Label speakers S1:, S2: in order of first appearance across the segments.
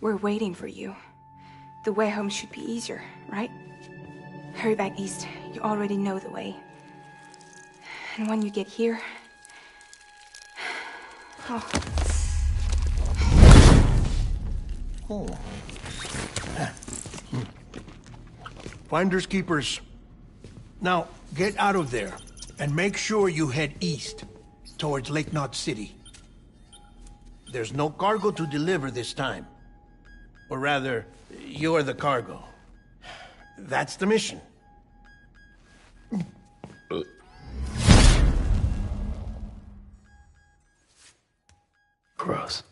S1: We're waiting for you. The way home should be easier, right? Hurry back east. You already know the way. And when you get here... Oh.
S2: Oh. Finders keepers. Now, get out of there, and make sure you head east, towards Lake Knot City. There's no cargo to deliver this time. Or rather, you're the cargo. That's the mission.
S3: Gross.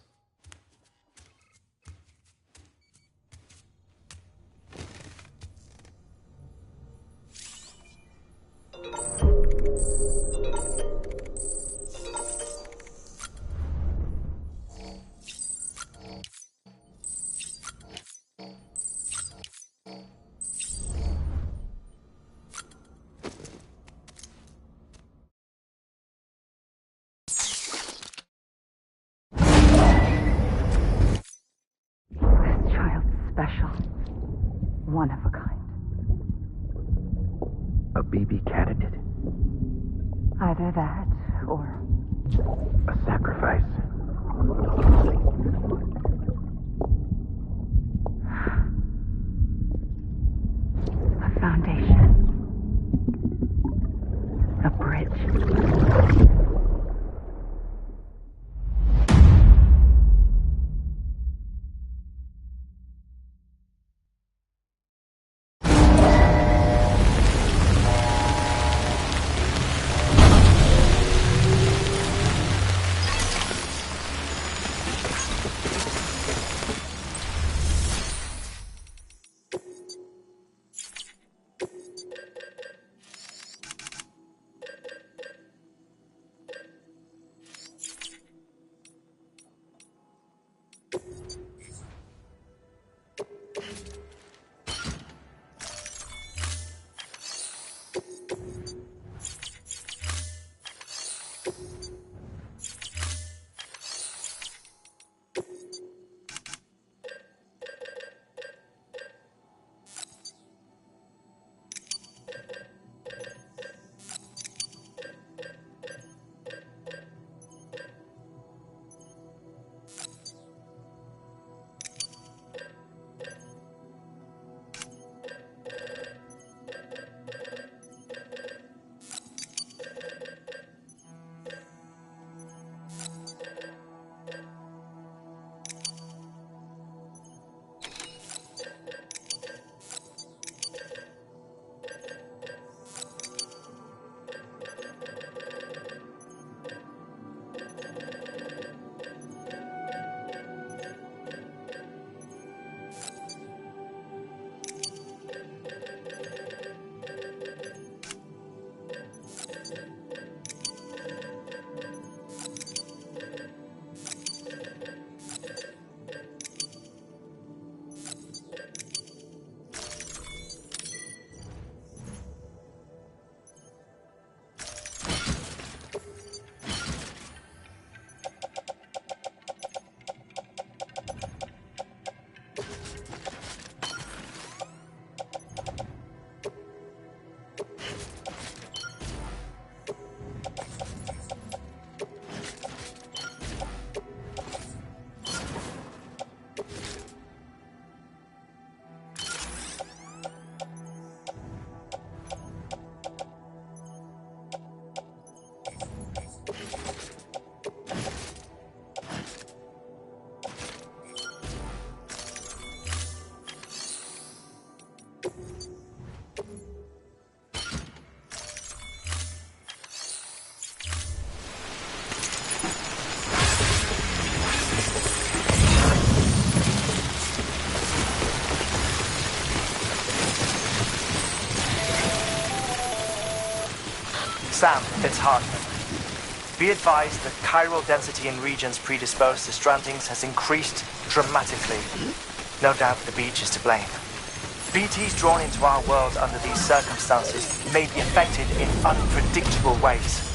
S4: One of a kind.
S3: A BB candidate?
S4: Either that, or...
S3: a sacrifice.
S4: A foundation. A bridge.
S5: Sam, it's Hartman. Be advised that chiral density in regions predisposed to strandings has increased dramatically. No doubt the beach is to blame. BTs drawn into our world under these circumstances may be affected in unpredictable ways.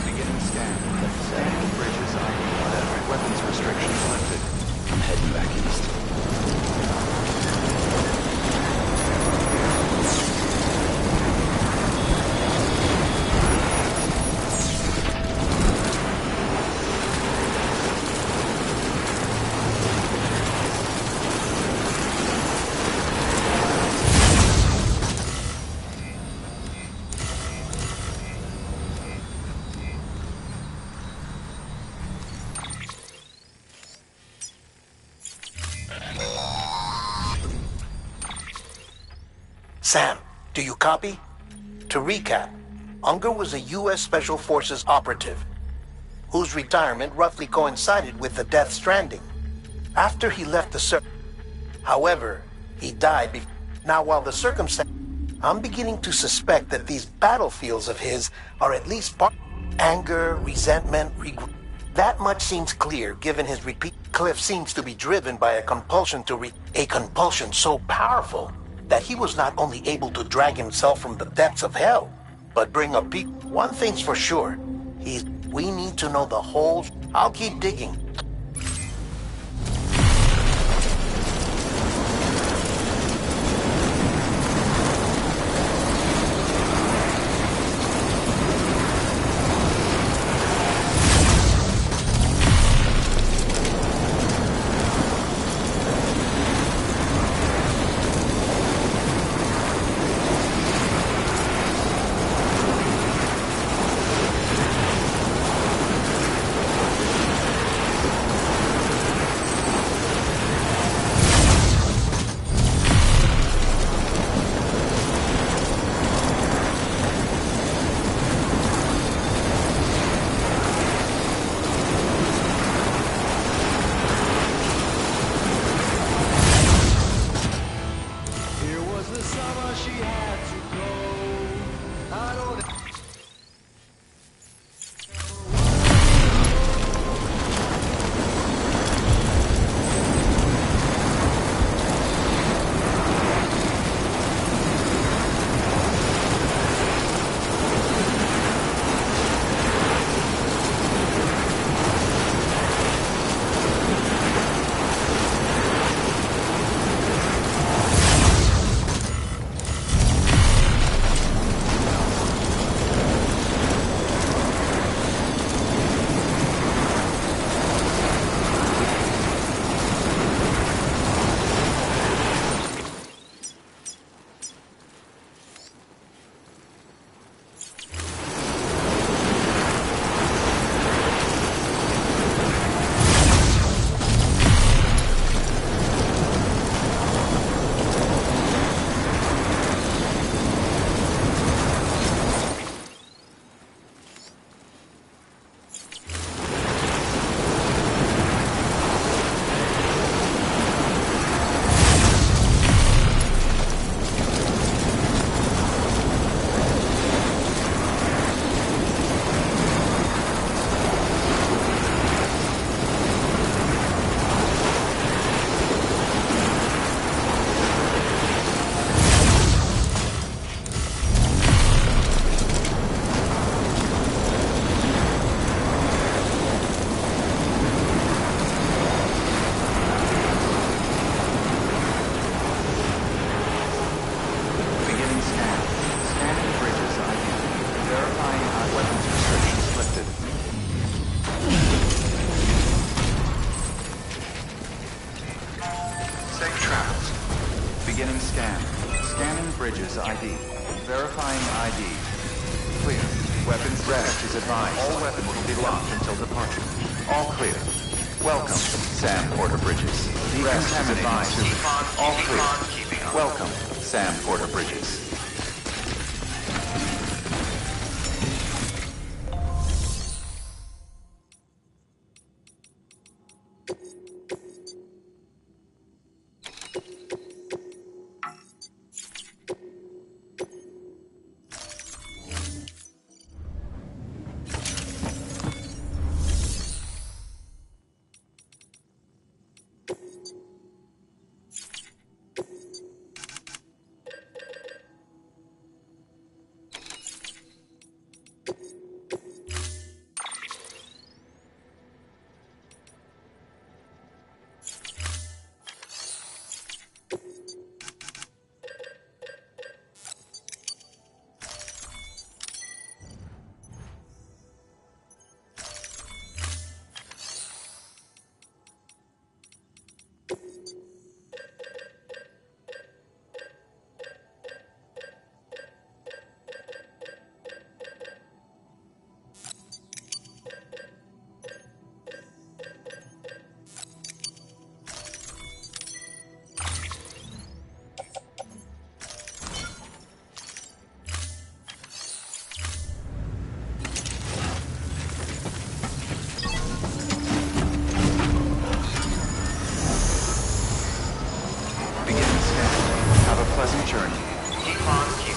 S6: Beginning scan. Scanning bridges ID. Weapons restrictions lifted. I'm heading back east.
S2: Sam, do you copy? To recap, Unger was a U.S. Special Forces operative whose retirement roughly coincided with the death stranding. After he left the however, he died Now, while the circumstance, I'm beginning to suspect that these battlefields of his are at least part anger, resentment, regret. That much seems clear given his repeat. Cliff seems to be driven by a compulsion a compulsion so powerful that he was not only able to drag himself from the depths of hell, but bring a peak. One thing's for sure, we need to know the whole. I'll keep digging.
S6: Beginning scan. Scanning bridges ID. Verifying ID. Clear. Weapons rest is advised. All weapons will be locked until departure. All clear. Welcome, Sam Porter Bridges. Rest is advised. All clear. Welcome, Sam Porter Bridges.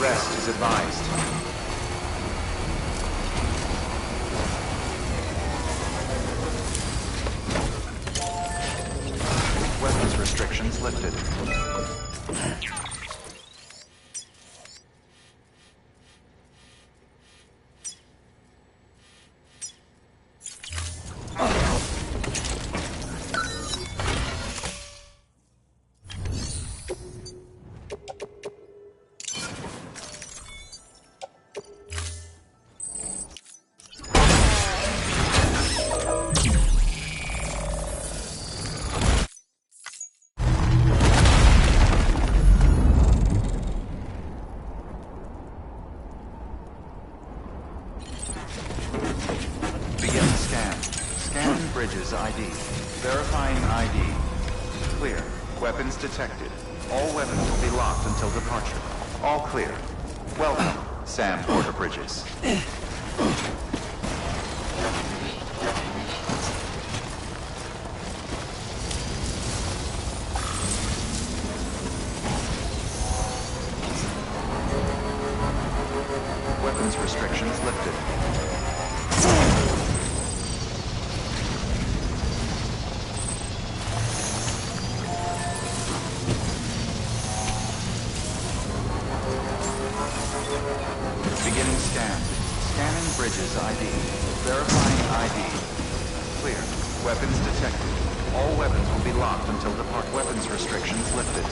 S6: Rest is advised. Weapons restrictions lifted. Begin scan. Scanning bridges ID. Verifying ID. Clear. Weapons detected. All weapons will be locked until departure. All clear. Welcome, Sam Porter Bridges. Weapons restrictions lifted. Beginning scan. Scanning bridges ID. Verifying ID. Clear. Weapons detected. All weapons will be locked until depart. Weapons restrictions lifted.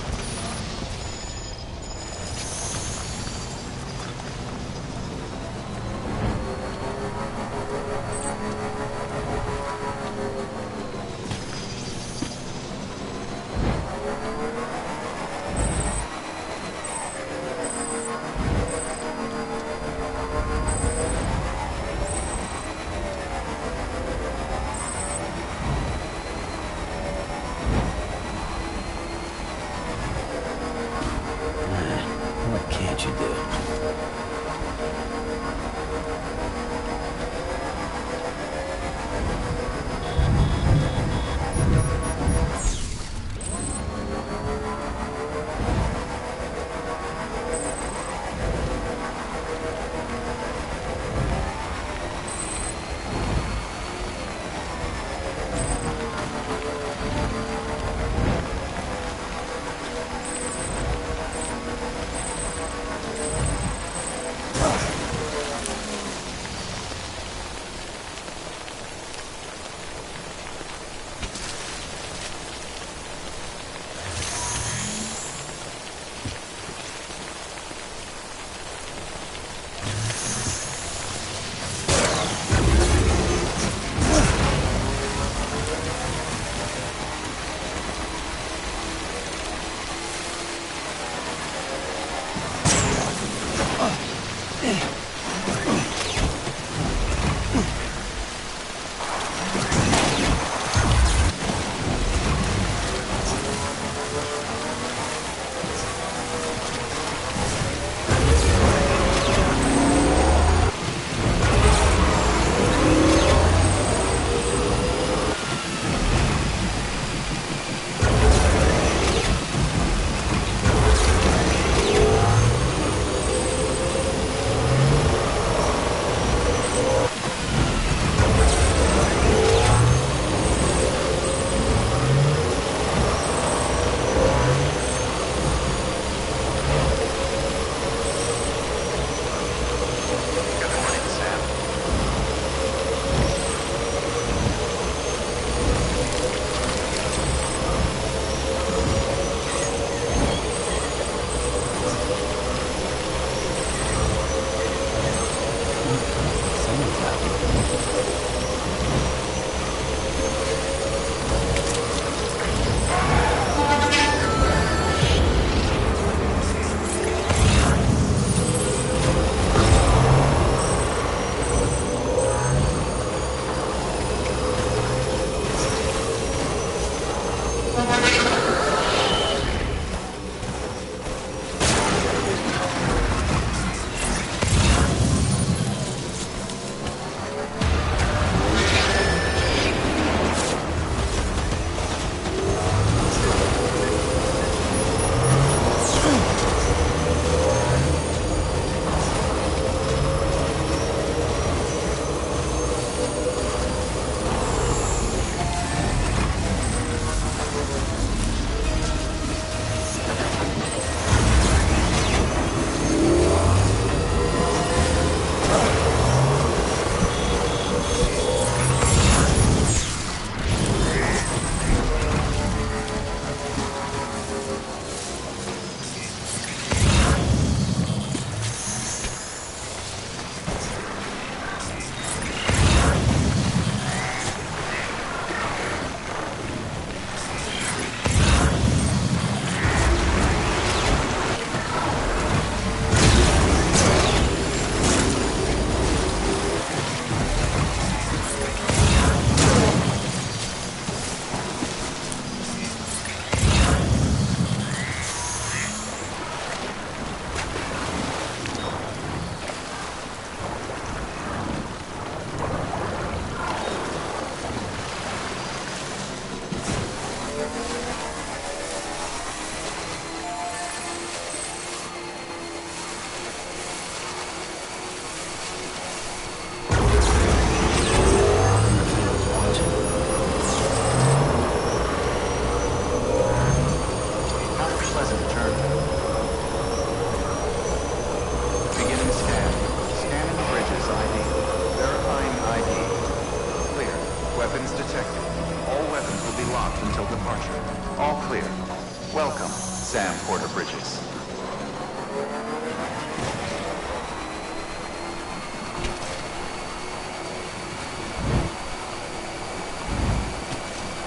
S6: Welcome, Sam Porter Bridges.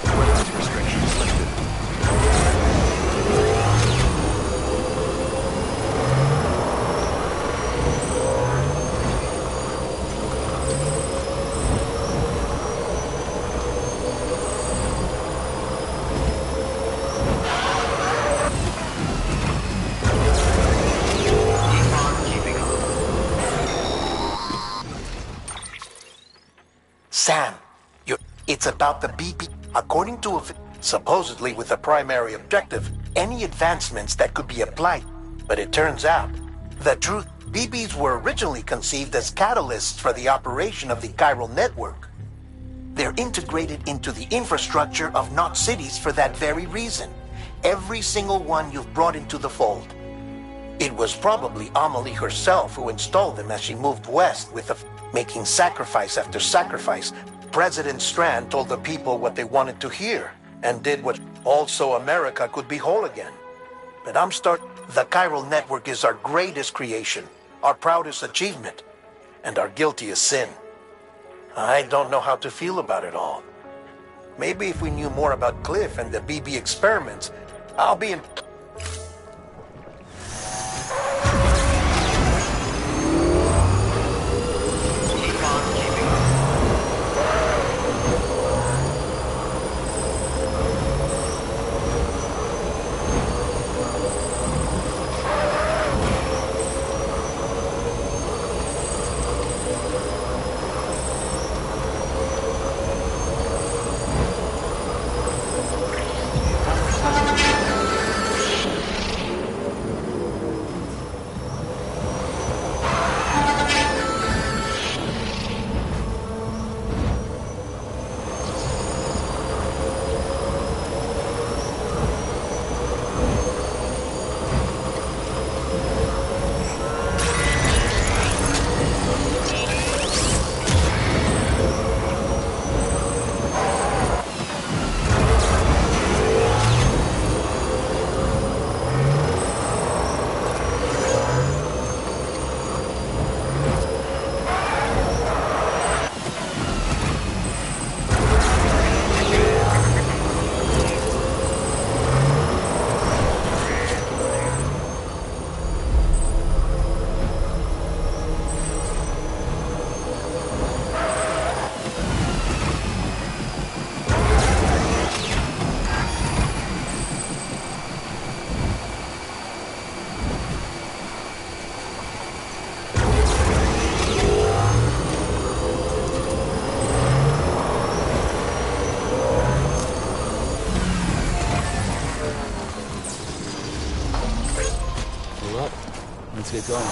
S6: Weapons restrictions lifted.
S2: Sam, it's about the BP. According to supposedly with the primary objective, any advancements that could be applied. But it turns out, the truth, BBs were originally conceived as catalysts for the operation of the chiral network. They're integrated into the infrastructure of not cities for that very reason. Every single one you've brought into the fold. It was probably Amelie herself who installed them as she moved west with making sacrifice after sacrifice. President Strand told the people what they wanted to hear and did what also America could be whole again. But the chiral network is our greatest creation, our proudest achievement, and our guiltiest sin. I don't know how to feel about it all. Maybe if we knew more about Cliff and the BB experiments, I'll be in...
S7: Let's get going.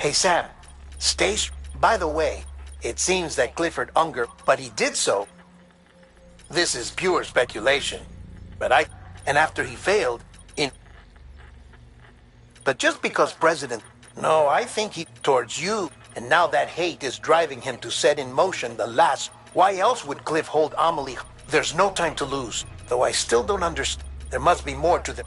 S2: Hey, Sam, by the way, it seems that Clifford Unger, but he did so. This is pure speculation, and after he failed, but just because no, I think he towards you, and now that hate is driving him to set in motion the last. Why else would Cliff hold Amelie? There's no time to lose, though I still don't understand. There must be more to the...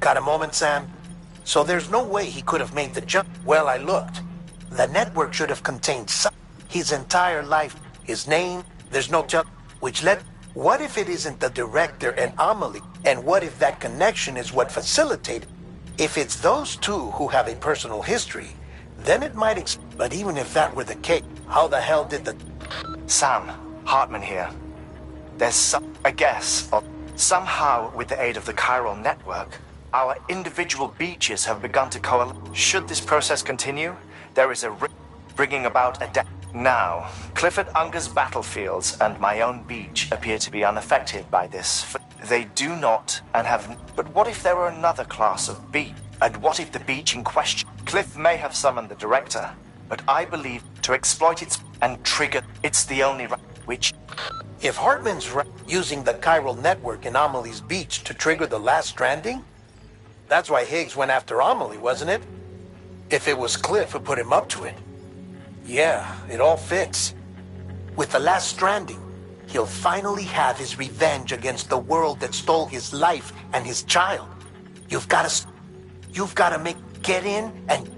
S2: Got a moment, Sam? So there's no way he could have made the jump. Well, I looked. The network should have contained his entire life, his name, there's no what if it isn't the director and Amelie? And what if that connection is what facilitated? If it's those two who have a personal history, then it might but even if that were the case, how the hell did the...
S5: Sam, Hartman here. There's a guess of somehow with the aid of the chiral network, our individual beaches have begun to coalesce. Should this process continue, there is a risk bringing about a death. Now, Clifford Unger's battlefields and my own beach appear to be unaffected by this. They do not and have... But what if there were another class of beach? And what if the beach in question... Cliff may have summoned the director, but I believe to exploit its... and trigger... It's the only... which...
S2: If Hartman's using the chiral network in Amelie's beach to trigger the last stranding? That's why Higgs went after Amelie, wasn't it? If it was Cliff who put him up to it. Yeah, it all fits. With the last stranding, he'll finally have his revenge against the world that stole his life and his child. You've got to get in and...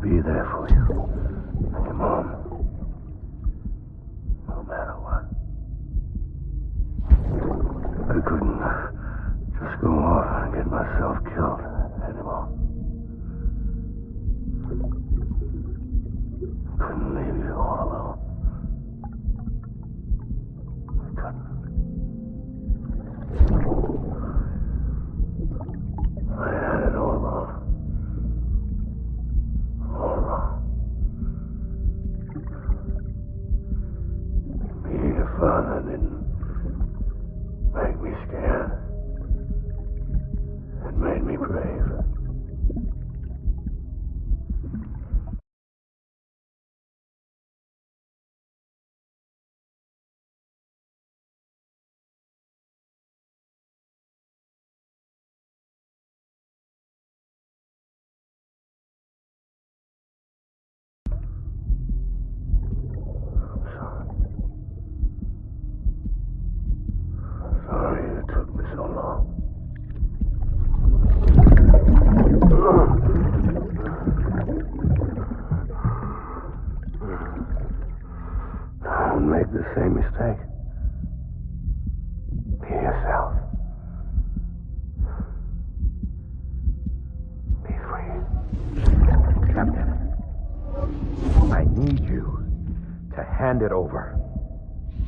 S3: Be there for you. And your mom. No matter what. I couldn't just go off and get myself killed anymore. I couldn't leave you all alone. I couldn't. I had it all wrong. father didn't make me scared. It made me brave. Sorry it took me so long. Don't make the same mistake. Be yourself. Be free.
S8: Captain, I need you to hand it over.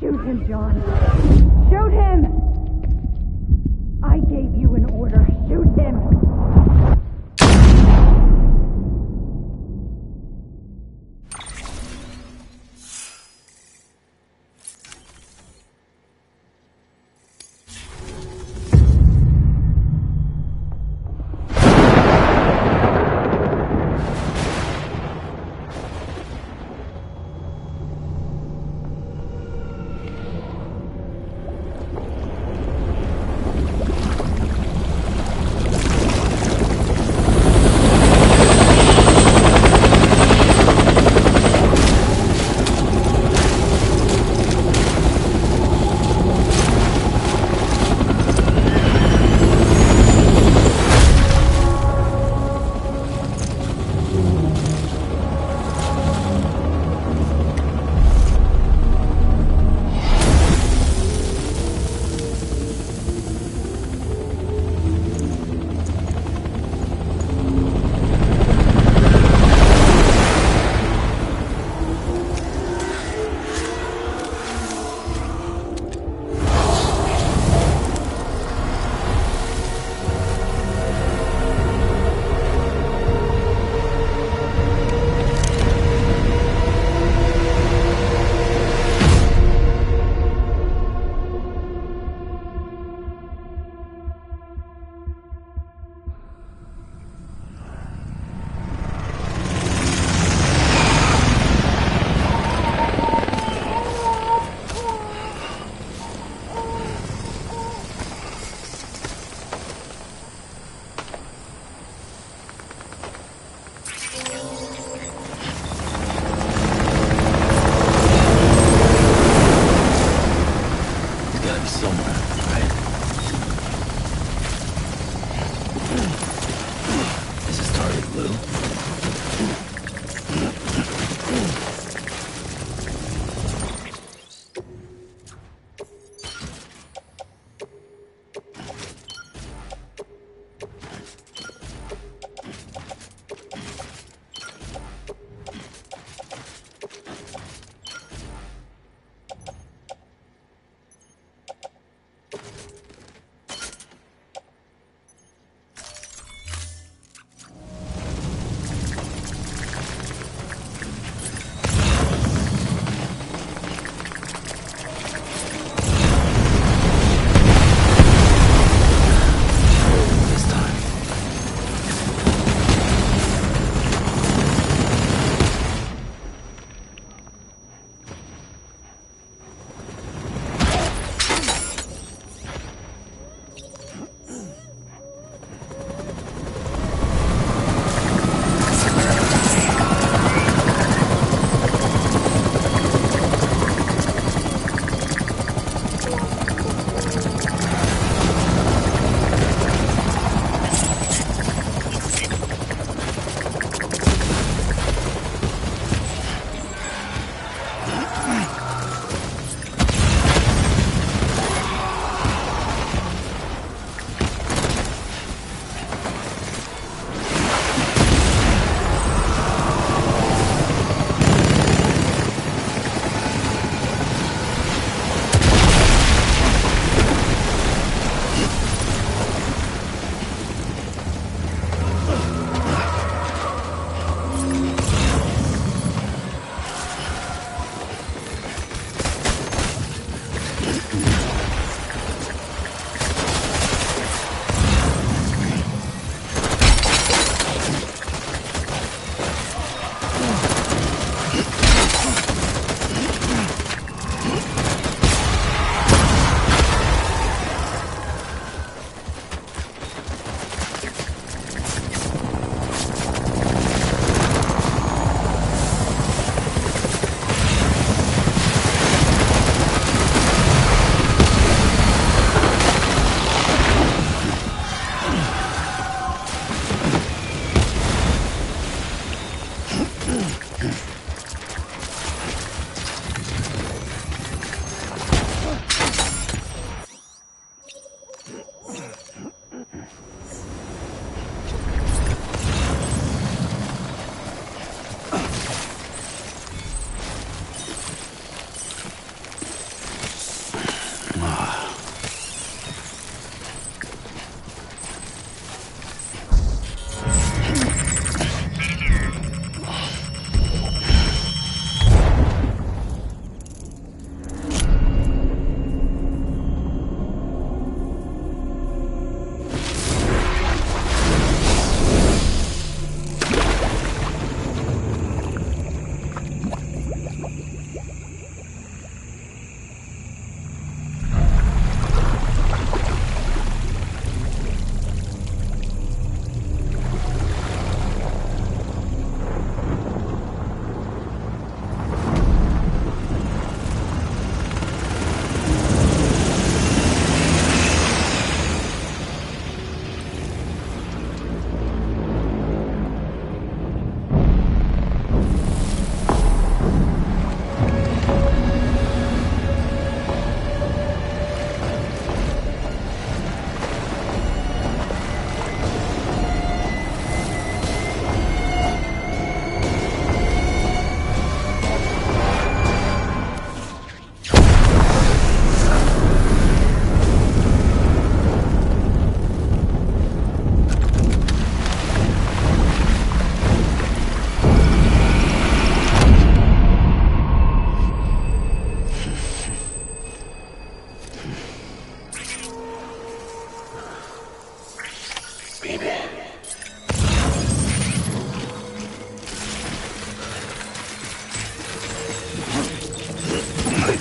S4: Shoot him, John. Shoot him! I gave you an order. Shoot him!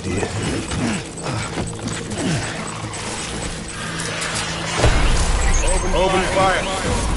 S3: idea.
S2: Open fire.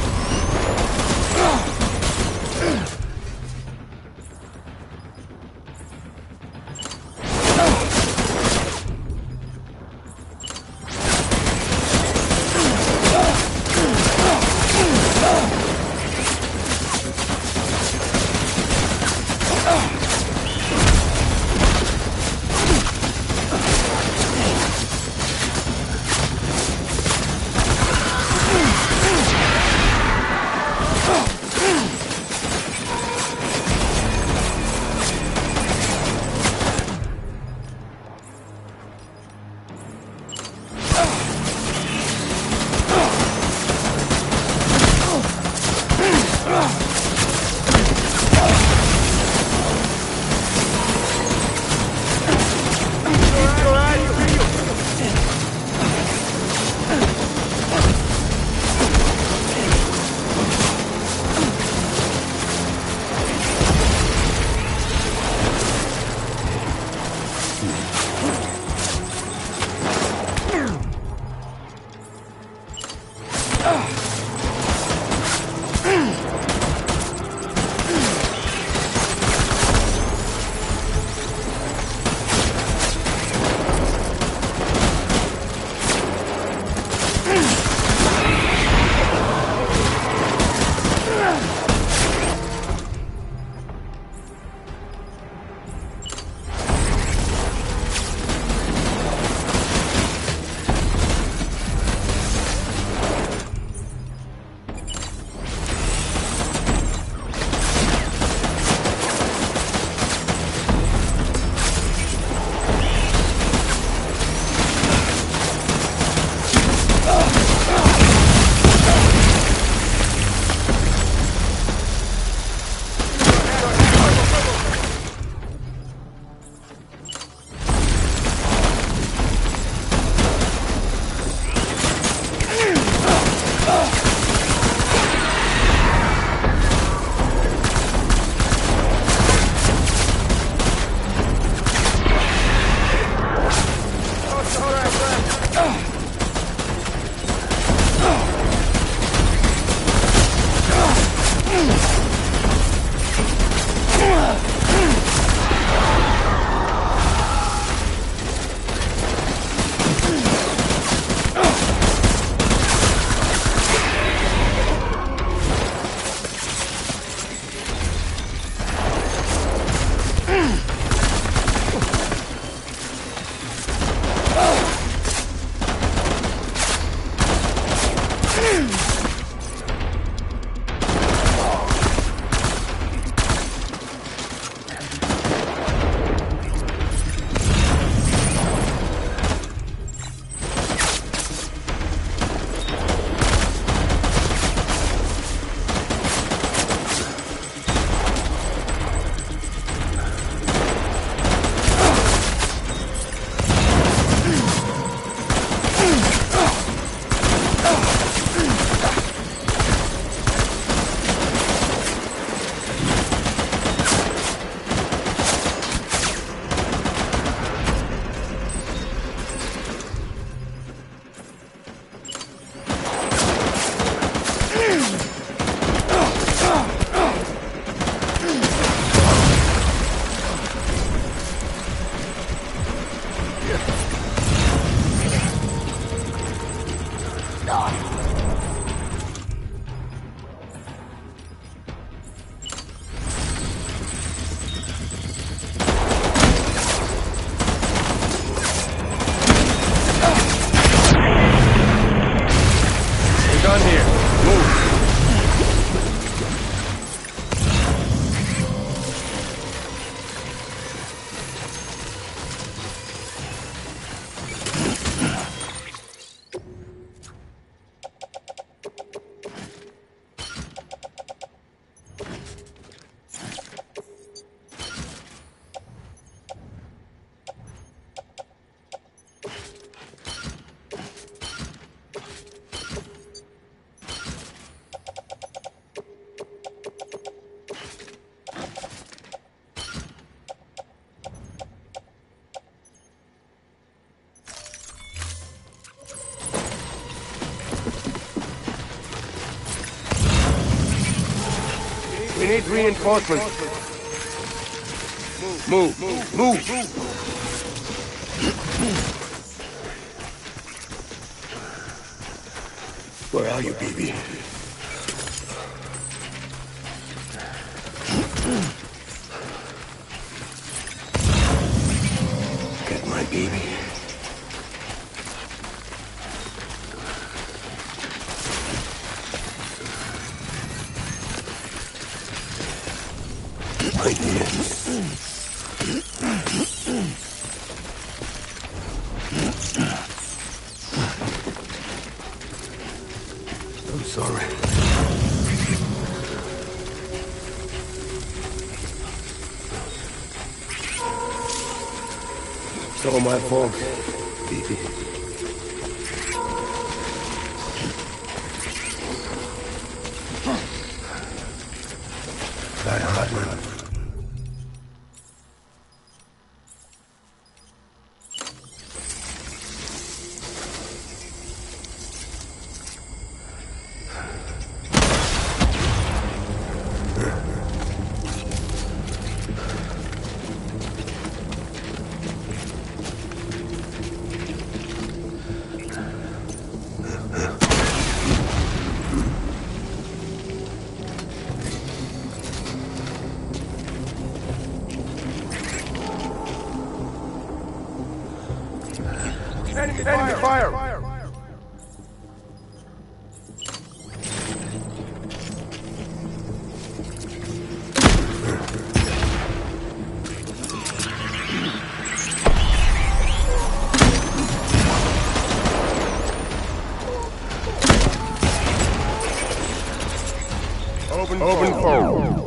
S7: We need reinforcements. Move. Where are you, baby? Get my baby. My dear. I'm sorry. It's all my fault, baby. Die hard, man. Enemy fire! Open fire.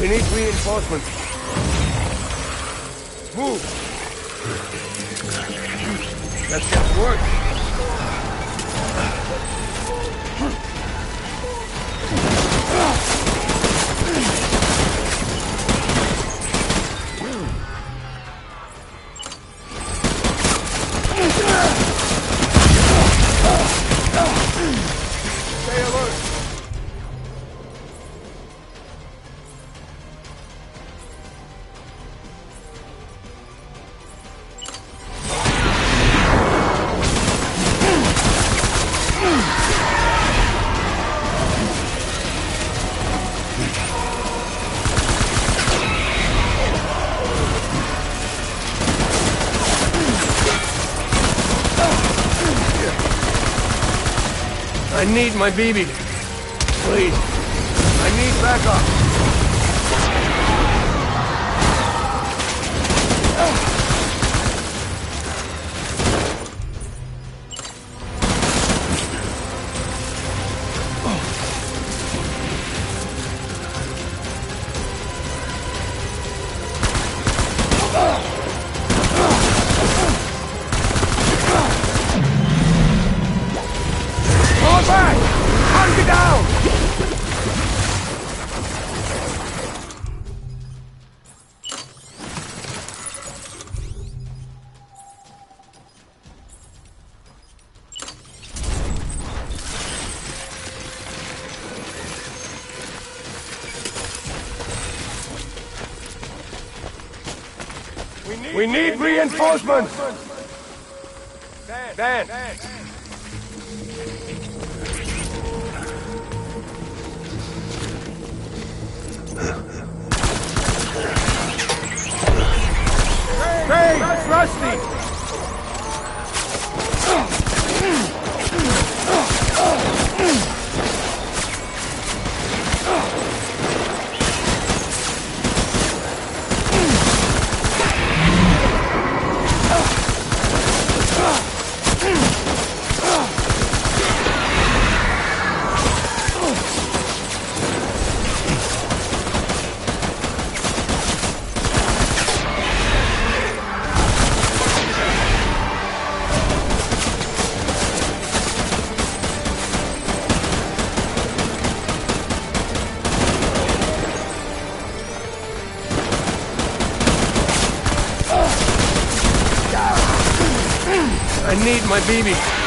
S7: We need reinforcements. Move! Let's get to work. Stay alert. I need my baby. Please. I need backup. Pull it back! Hunker down! We need reinforcements! Dan! Hey, that's Rusty! I need my BB.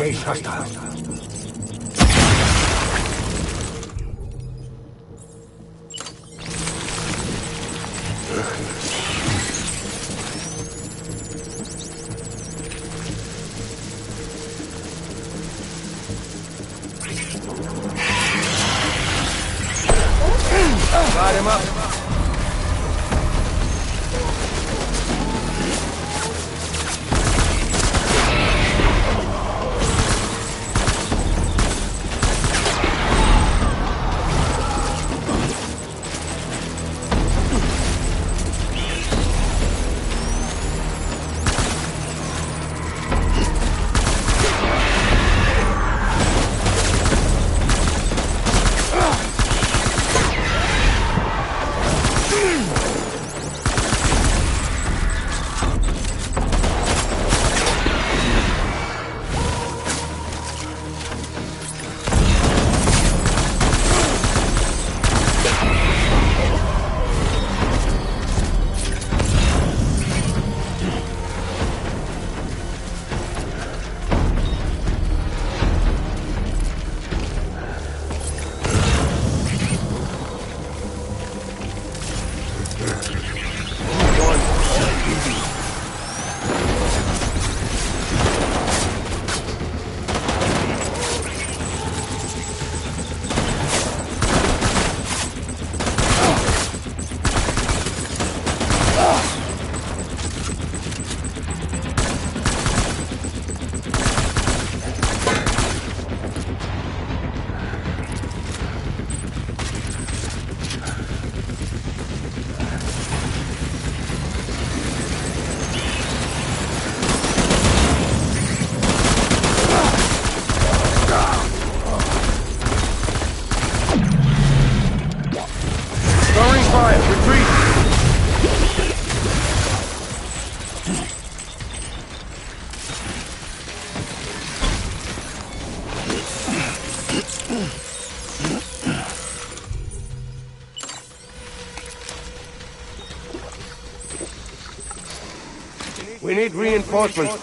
S2: Engage hostiles.
S7: Got him up. We need reinforcements.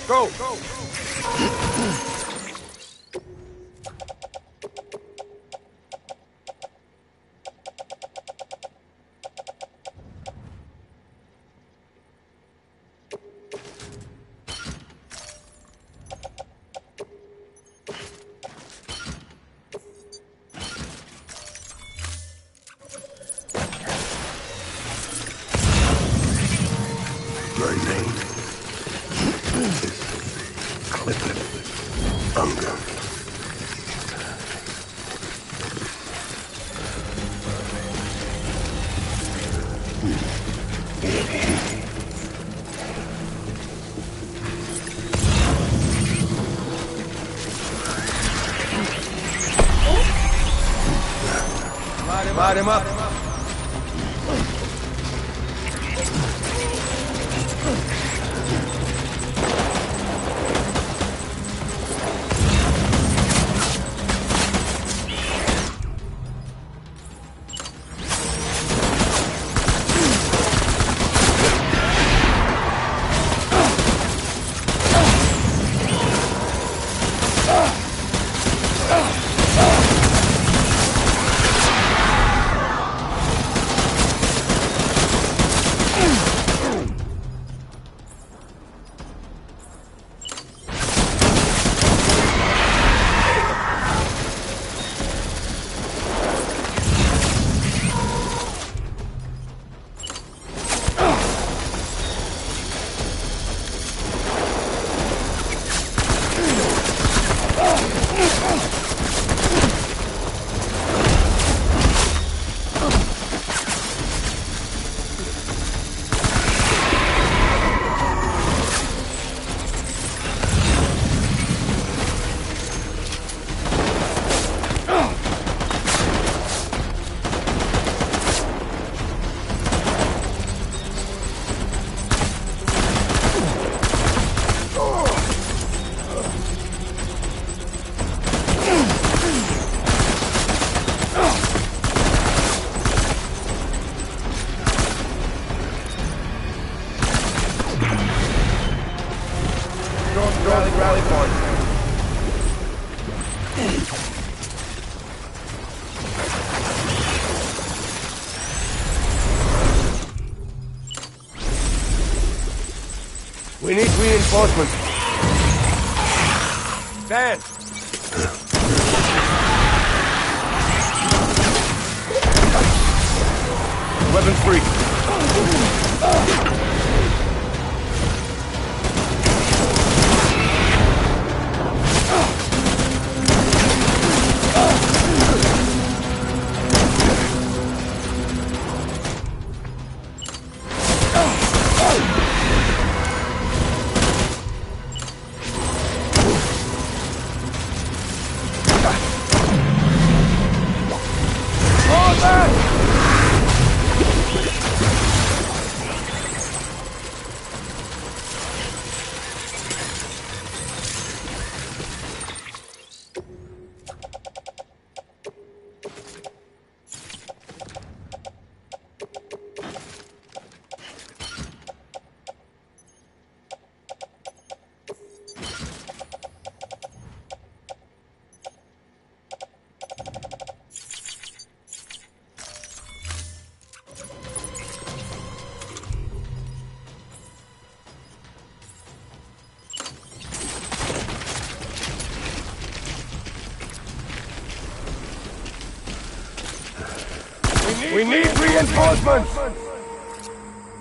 S7: Go! Light him up. Rally point. We need reinforcements. Stand! Weapons free. We need reinforcements!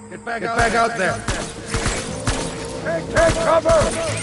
S7: Get back out there! Take cover!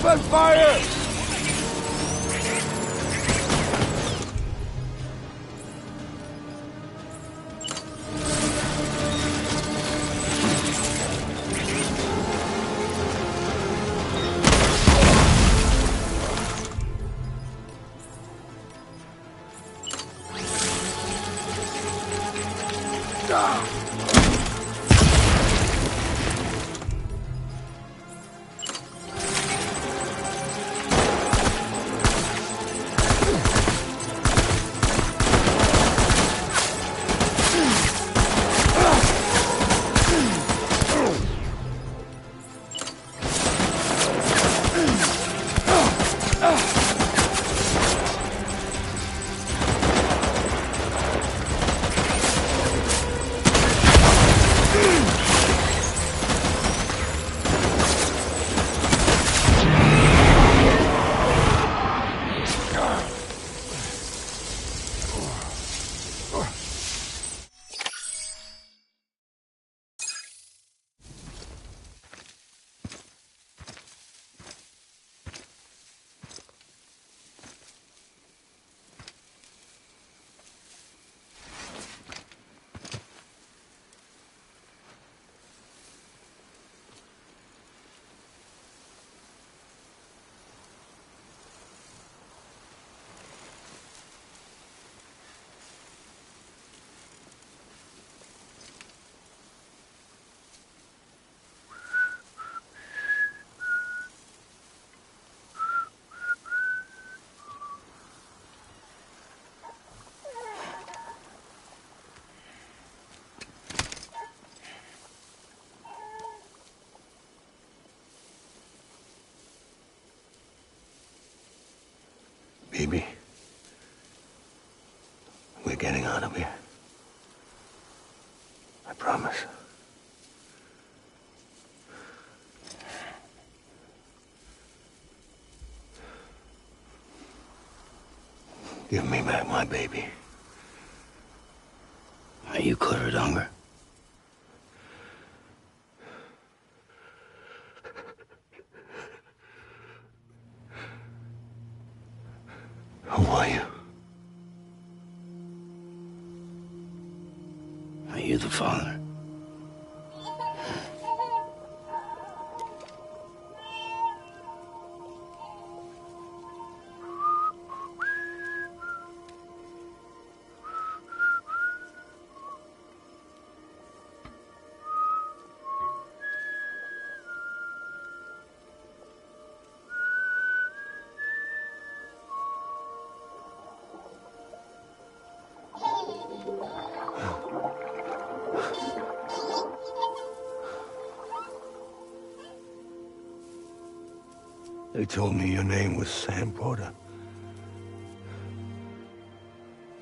S7: Open fire!
S3: Baby, we're getting out of here. I promise. Give me back my baby. Are you cleared, hunger? Who are you? Are you the father? They told me your name was Sam Porter.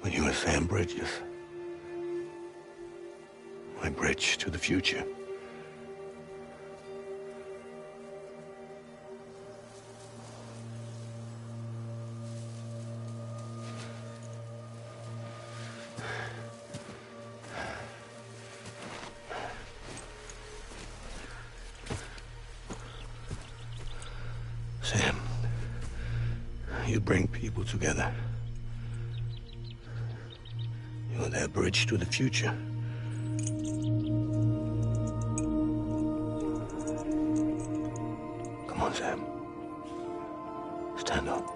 S3: But you were Sam Bridges. My bridge to the future. Sam, you bring people together. You're their bridge to the future. Come on, Sam. Stand up.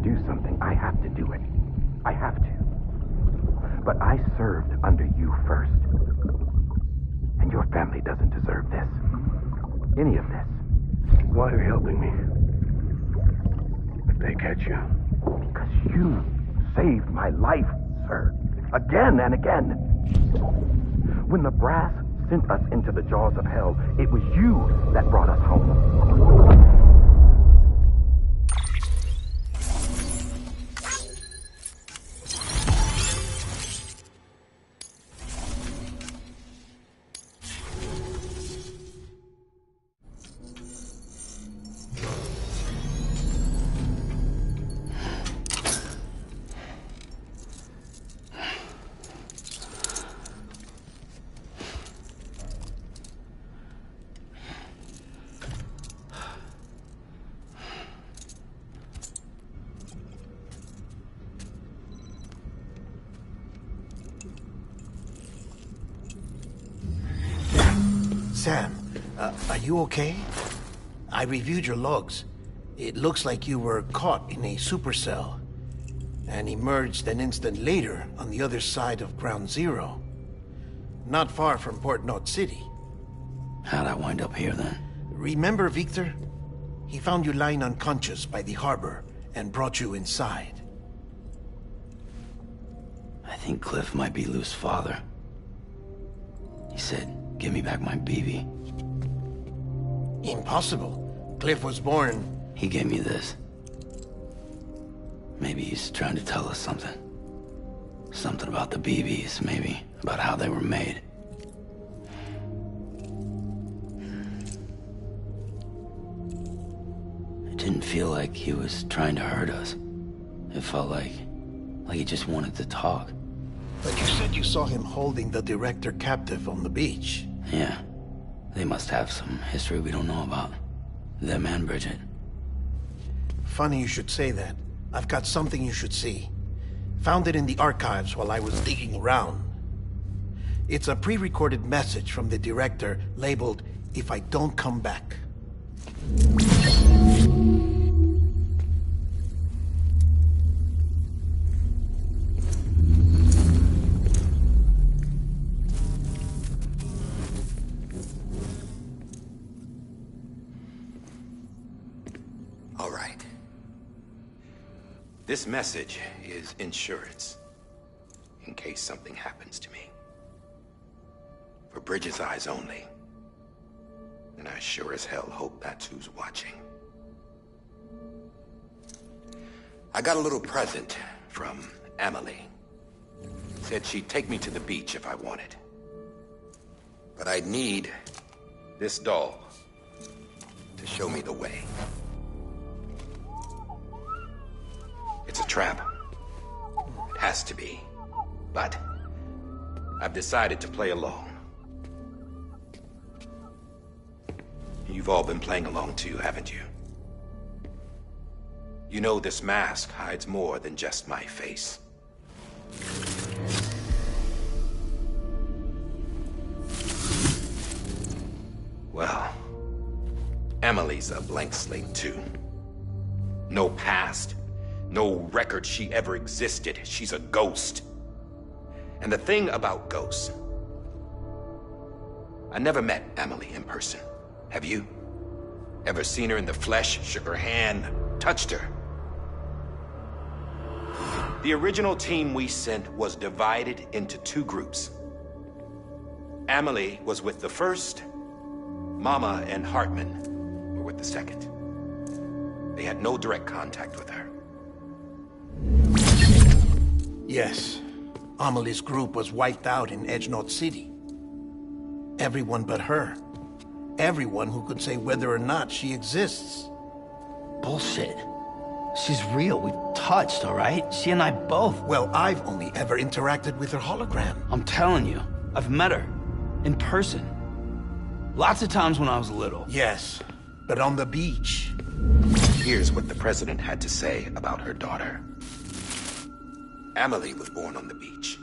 S8: do something, I have to do it. I have to. But I served under you first. And your family doesn't deserve this. Any of this.
S3: Why are you helping me? If they catch you.
S8: Because you saved my life, sir. Again and again. When the brass sent us into the jaws of hell, it was you that brought us home.
S2: Sam, are you okay? I reviewed your logs. It looks like you were caught in a supercell and emerged an instant later on the other side of Ground Zero. Not far from Port Knot City.
S9: How'd I wind up here then?
S2: Remember Victor? He found you lying unconscious by the harbor and brought you inside.
S9: I think Cliff might be Lou's father. He said, give me back my BB.
S2: Impossible. Cliff was born...
S9: He gave me this. Maybe he's trying to tell us something. Something about the BBs, maybe. About how they were made. It didn't feel like he was trying to hurt us. It felt like he just wanted to talk.
S2: But you said you saw him holding the director captive on the beach.
S9: Yeah. They must have some history we don't know about. Them and Bridget.
S2: Funny you should say that. I've got something you should see. Found it in the archives while I was digging around. It's a pre-recorded message from the director labeled, "If I don't come back."
S10: All right. This message is insurance, in case something happens to me. For Bridget's eyes only. And I sure as hell hope that's who's watching. I got a little present from Emily. Said she'd take me to the beach if I wanted. But I'd need this doll to show me the way. It's a trap. It has to be. But I've decided to play along. You've all been playing along too, haven't you? You know this mask hides more than just my face. Well, Emily's a blank slate too. No past. No record she ever existed. She's a ghost. And the thing about ghosts... I never met Emily in person. Have you? Ever seen her in the flesh, shook her hand, touched her? The original team we sent was divided into two groups. Emily was with the first. Mama and Hartman were with the second. They had no direct contact with her.
S2: Yes. Amelie's group was wiped out in Edge Knot City. Everyone but her. Everyone who could say whether or not she exists.
S9: Bullshit. She's real. We've touched, all right? She and I both.
S2: Well, I've only ever interacted with her hologram.
S9: I'm telling you, I've met her. In person. Lots of times when I was little.
S2: Yes, but on the beach.
S10: Here's what the president had to say about her daughter. Emily was born on the beach.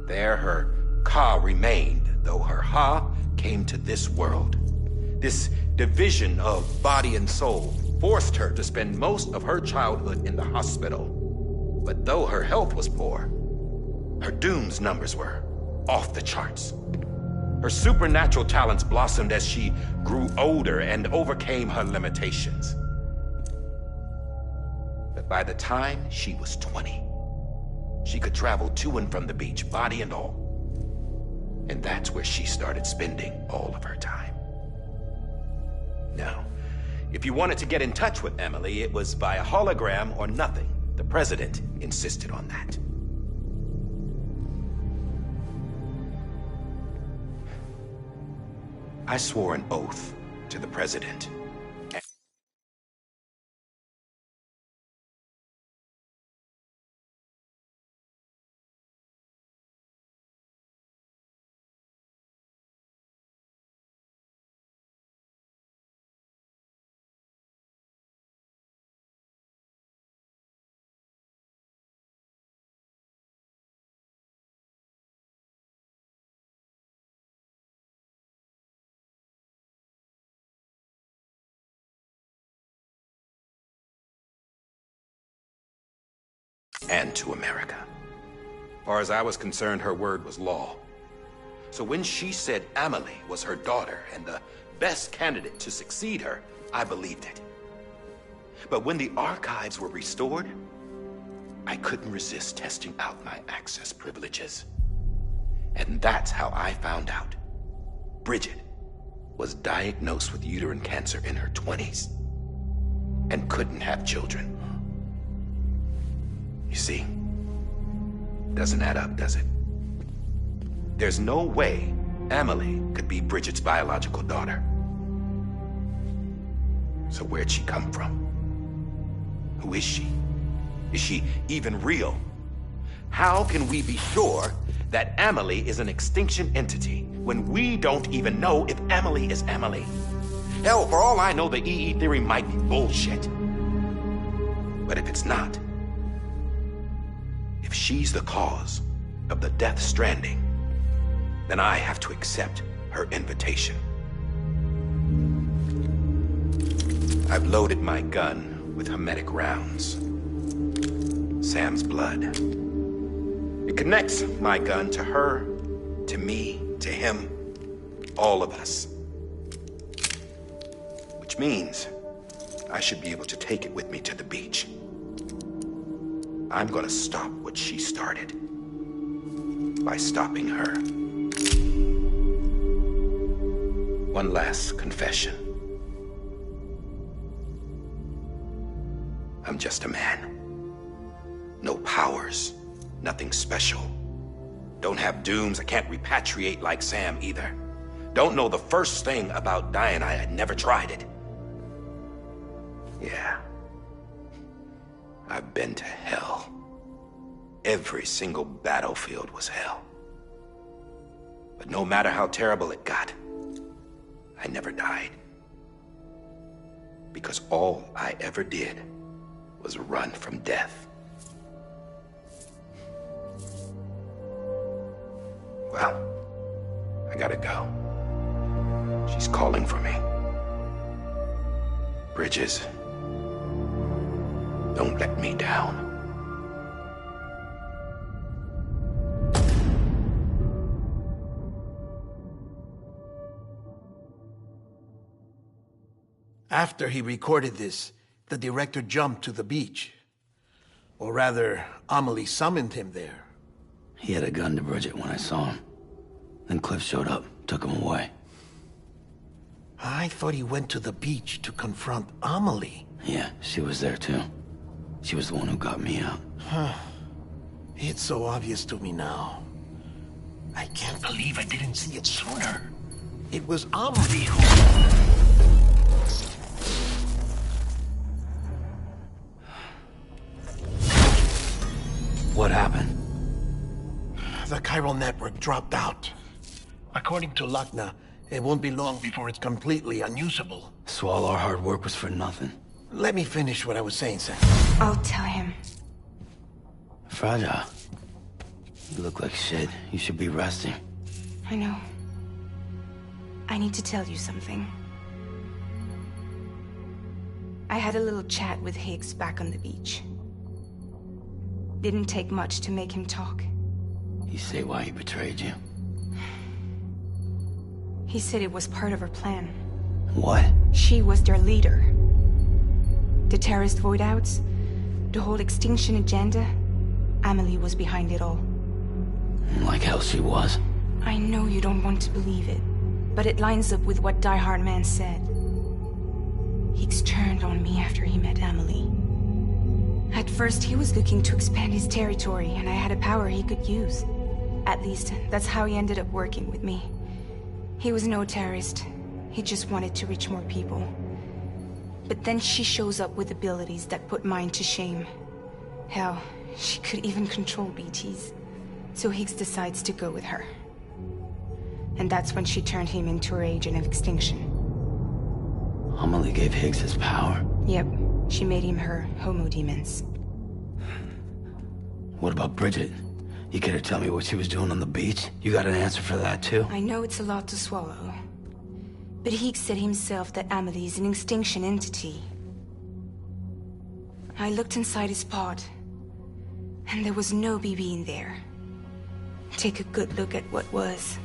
S10: There her Ka remained, though her Ha came to this world. This division of body and soul forced her to spend most of her childhood in the hospital. But though her health was poor, her Doom's numbers were off the charts. Her supernatural talents blossomed as she grew older and overcame her limitations. But by the time she was 20, she could travel to and from the beach, body and all. And that's where she started spending all of her time. Now, if you wanted to get in touch with Emily, it was via hologram or nothing. The president insisted on that. I swore an oath to the president. And to America. As far as I was concerned, her word was law. So when she said Amelie was her daughter and the best candidate to succeed her, I believed it. But when the archives were restored, I couldn't resist testing out my access privileges. And that's how I found out Bridget was diagnosed with uterine cancer in her 20s and couldn't have children. You see, doesn't add up, does it? There's no way Amelie could be Bridget's biological daughter. So where'd she come from? Who is she? Is she even real? How can we be sure that Amelie is an extinction entity when we don't even know if Amelie is Amelie? Hell, for all I know, the EE theory might be bullshit. But if it's not, if she's the cause of the death stranding, then I have to accept her invitation. I've loaded my gun with hermetic rounds. Sam's blood. It connects my gun to her, to me, to him, all of us. Which means I should be able to take it with me to the beach. I'm gonna stop what she started by stopping her. One last confession. I'm just a man. No powers, nothing special. Don't have dooms, I can't repatriate like Sam either. Don't know the first thing about dying, I had never tried it. Yeah. I've been to hell. Every single battlefield was hell. But no matter how terrible it got, I never died. Because all I ever did was run from death. Well, I gotta go. She's calling for me. Bridges, don't let me down.
S2: After he recorded this, the director jumped to the beach. Or rather, Amelie summoned him there.
S9: He had a gun to Bridget when I saw him. Then Cliff showed up, took him away.
S2: I thought he went to the beach to confront Amelie.
S9: Yeah, she was there too. She was the one who got me out.
S2: It's so obvious to me now. I can't believe I didn't see it sooner. It was Amelie who...
S9: What happened?
S2: The chiral network dropped out. According to Lakna, it won't be long before it's completely unusable.
S9: So all our hard work was for nothing.
S2: Let me finish what I was saying, Sam.
S1: I'll tell him.
S9: Fragile. You look like shit. You should be resting.
S1: I know. I need to tell you something. I had a little chat with Higgs back on the beach. Didn't take much to make him talk.
S9: You say why he betrayed you?
S1: He said it was part of her plan.
S9: What?
S1: She was their leader. The terrorist voidouts, the whole extinction agenda, Amelie was behind it all.
S9: Like hell she was.
S1: I know you don't want to believe it, but it lines up with what Die Hard Man said. Higgs turned on me after he met Amelie. At first, he was looking to expand his territory, and I had a power he could use. At least, that's how he ended up working with me. He was no terrorist. He just wanted to reach more people. But then she shows up with abilities that put mine to shame. Hell, she could even control BTs. So Higgs decides to go with her. And that's when she turned him into her agent of extinction.
S9: Amelie gave Higgs his power?
S1: Yep, she made him her homo demons.
S9: What about Bridget? You care to tell me what she was doing on the beach? You got an answer for that too?
S1: I know it's a lot to swallow. But Higgs said himself that Amelie is an extinction entity. I looked inside his pod, and there was no BB in there. Take a good look at what was.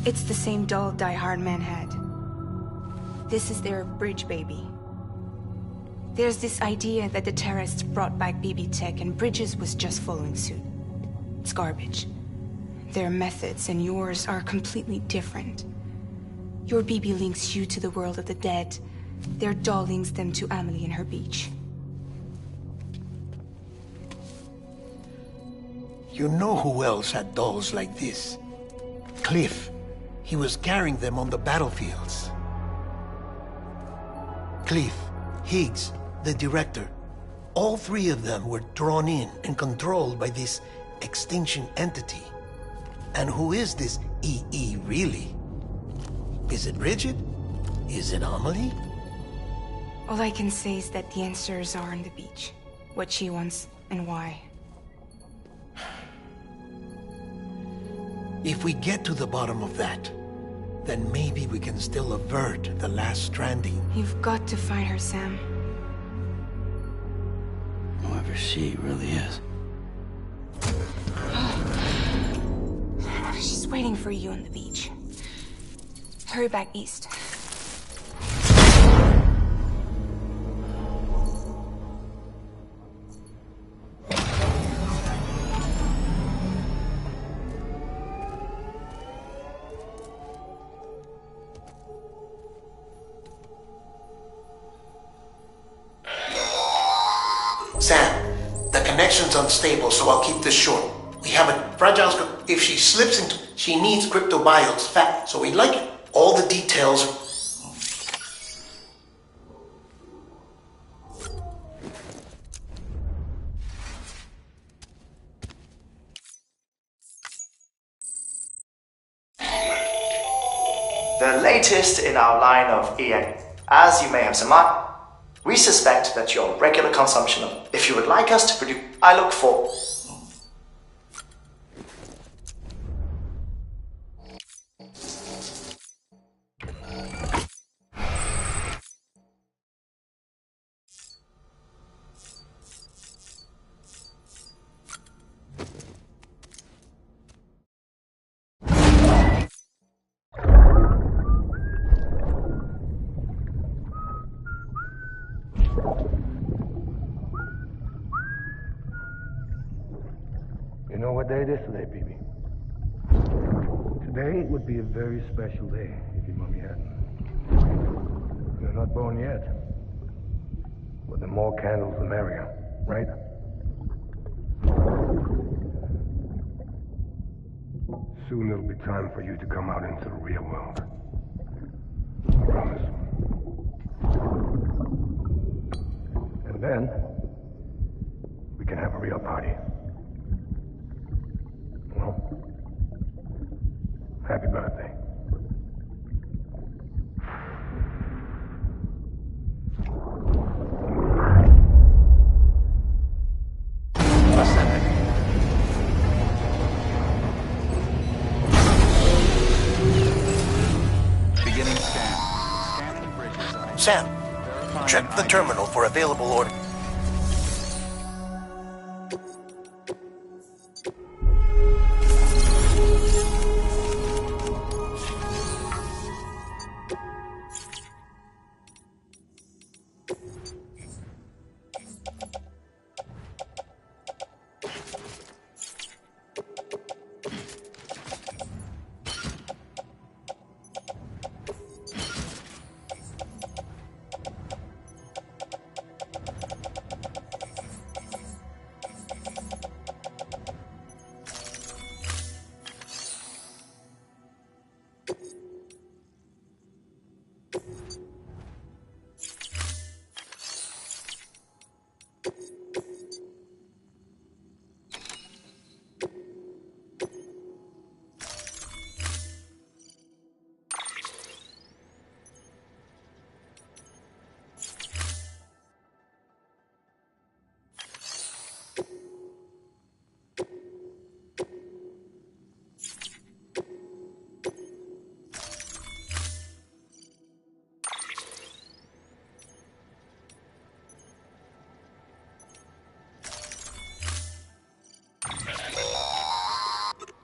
S1: It's the same doll Die Hard Man had. This is their bridge baby. There's this idea that the terrorists brought back BB tech and Bridges was just following suit. It's garbage. Their methods and yours are completely different. Your BB links you to the world of the dead. Their doll links them to Amelie and her beach.
S2: You know who else had dolls like this? Cliff. He was carrying them on the battlefields. Cliff, Higgs, the director. All three of them were drawn in and controlled by this extinction entity. And who is this EE really? Is it Bridget? Is it Amelie?
S1: All I can say is that the answers are on the beach. What she wants and why.
S2: If we get to the bottom of that, then maybe we can still avert the last stranding.
S1: You've got to find her, Sam.
S9: Whoever she really is.
S1: She's waiting for you on the beach. Hurry back east.
S2: Sam, the connection's unstable, so I'll keep this short. We have a fragile script. If she slips into, she needs cryptobiotes fat, so we'd like all the details.
S5: The latest in our line of EA. As you may have surmised, we suspect that your regular consumption of, if you would like us to produce, I look for.
S3: You know what day it is today, BB? Today would be a very special day if your mommy hadn't. You're not born yet. But the more candles, the merrier, right? Soon it'll be time for you to come out into the real world. I promise. And then, we can have a real party. Well, happy birthday.
S6: Beginning scan. Scanning bridges.
S11: Sam, check the terminal for available order.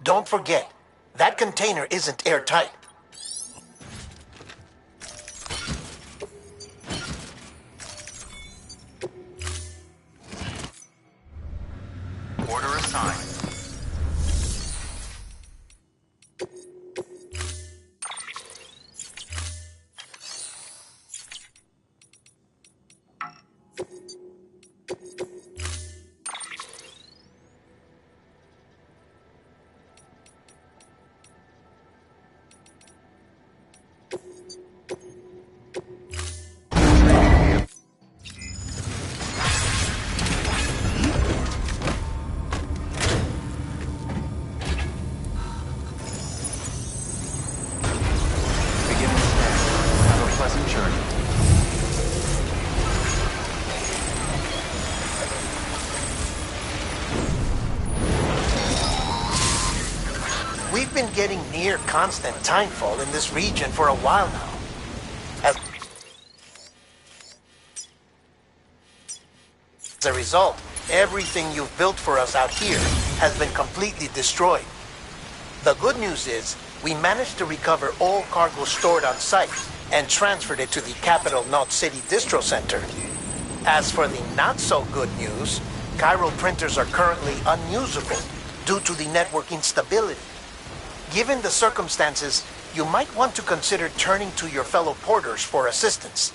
S11: Don't forget, that container isn't airtight.
S6: Order assigned.
S11: We've been getting near constant timefall in this region for a while now. As a result, everything you've built for us out here has been completely destroyed. The good news is, we managed to recover all cargo stored on site and transferred it to the Capital Knot City Distro Center. As for the not-so-good news, Chiral printers are currently unusable due to the network instability. Given the circumstances, you might want to consider turning to your fellow porters for assistance.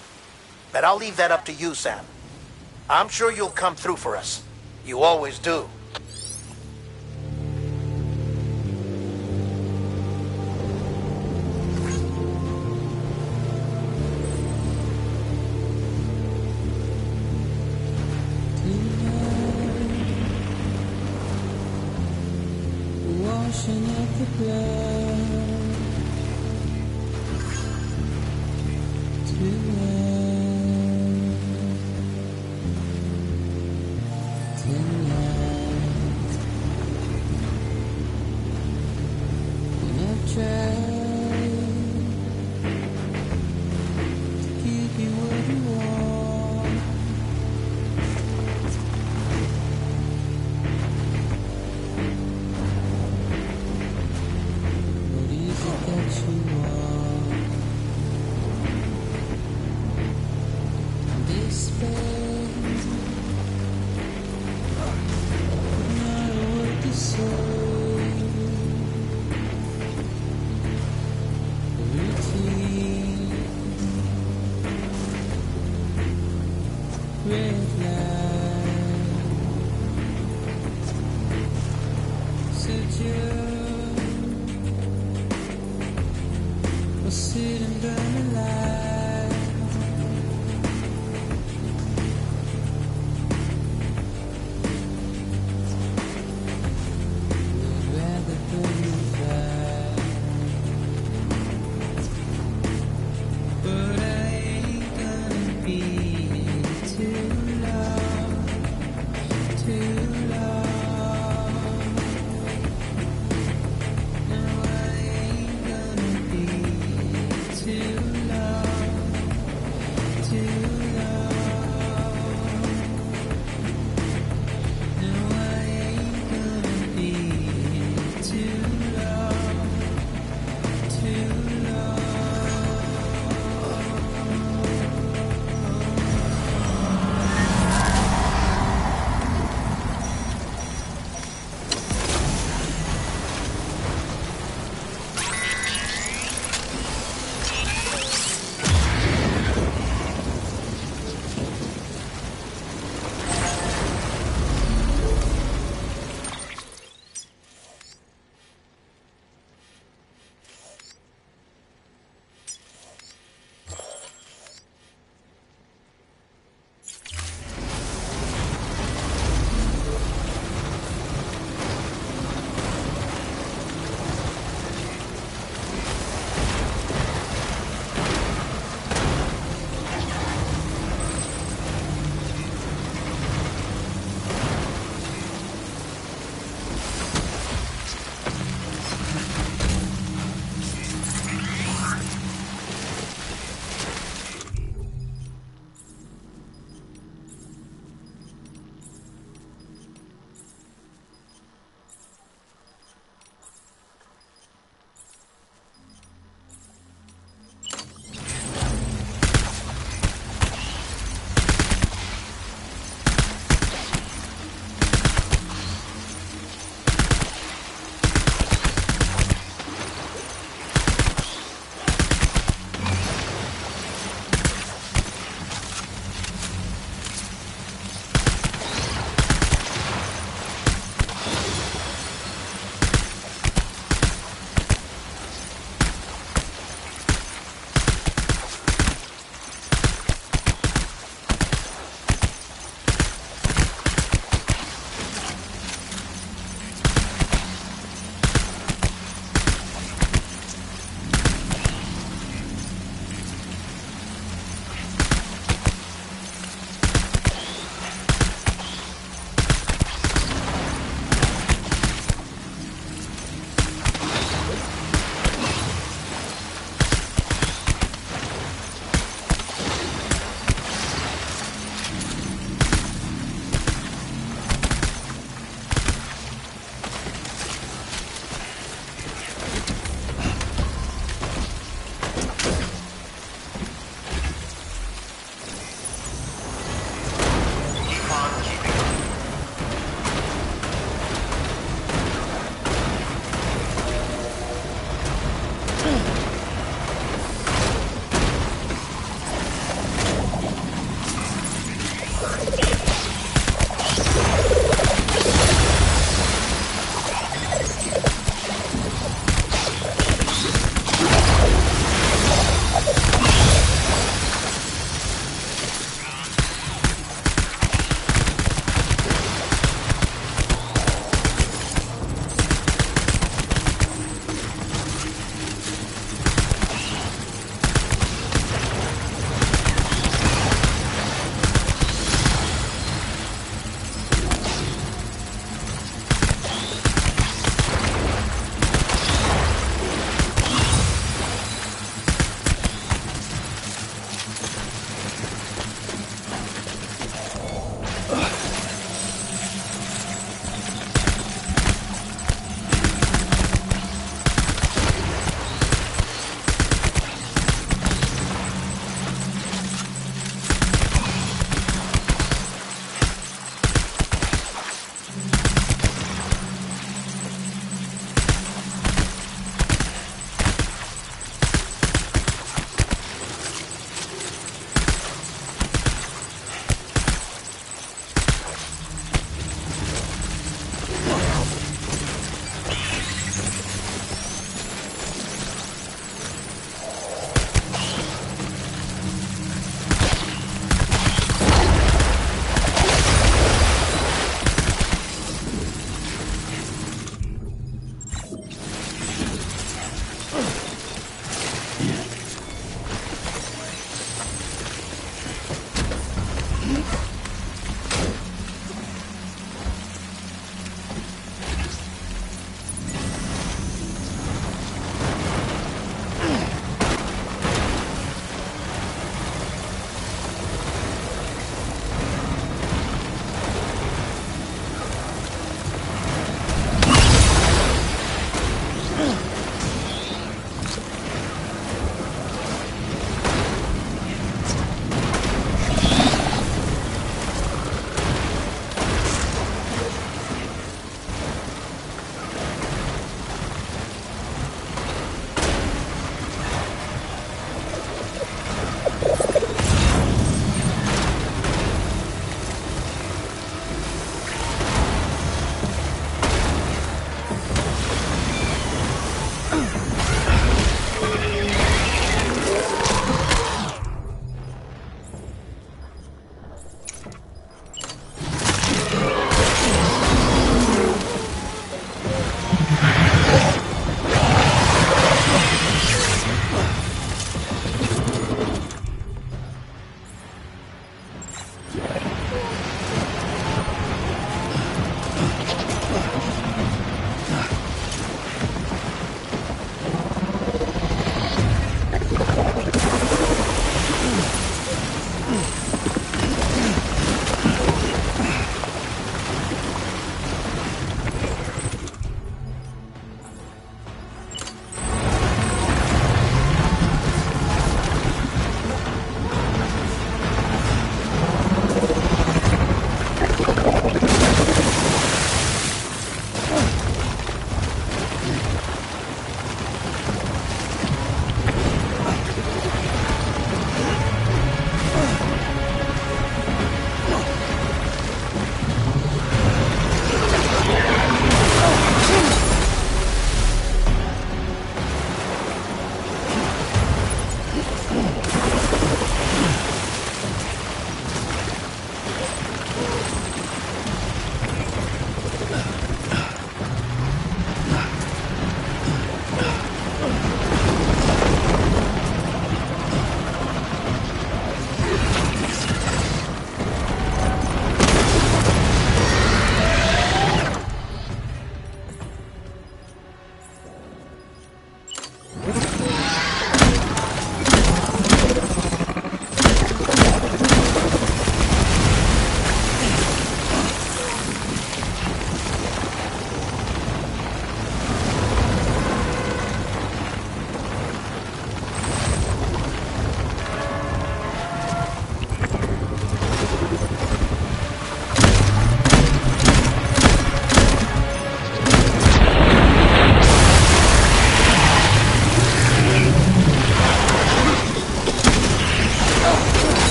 S11: But I'll leave that up to you, Sam. I'm sure you'll come through for us. You always do.
S12: Washing up the blood tonight. And I've tried to keep you where you are. What is it that you are?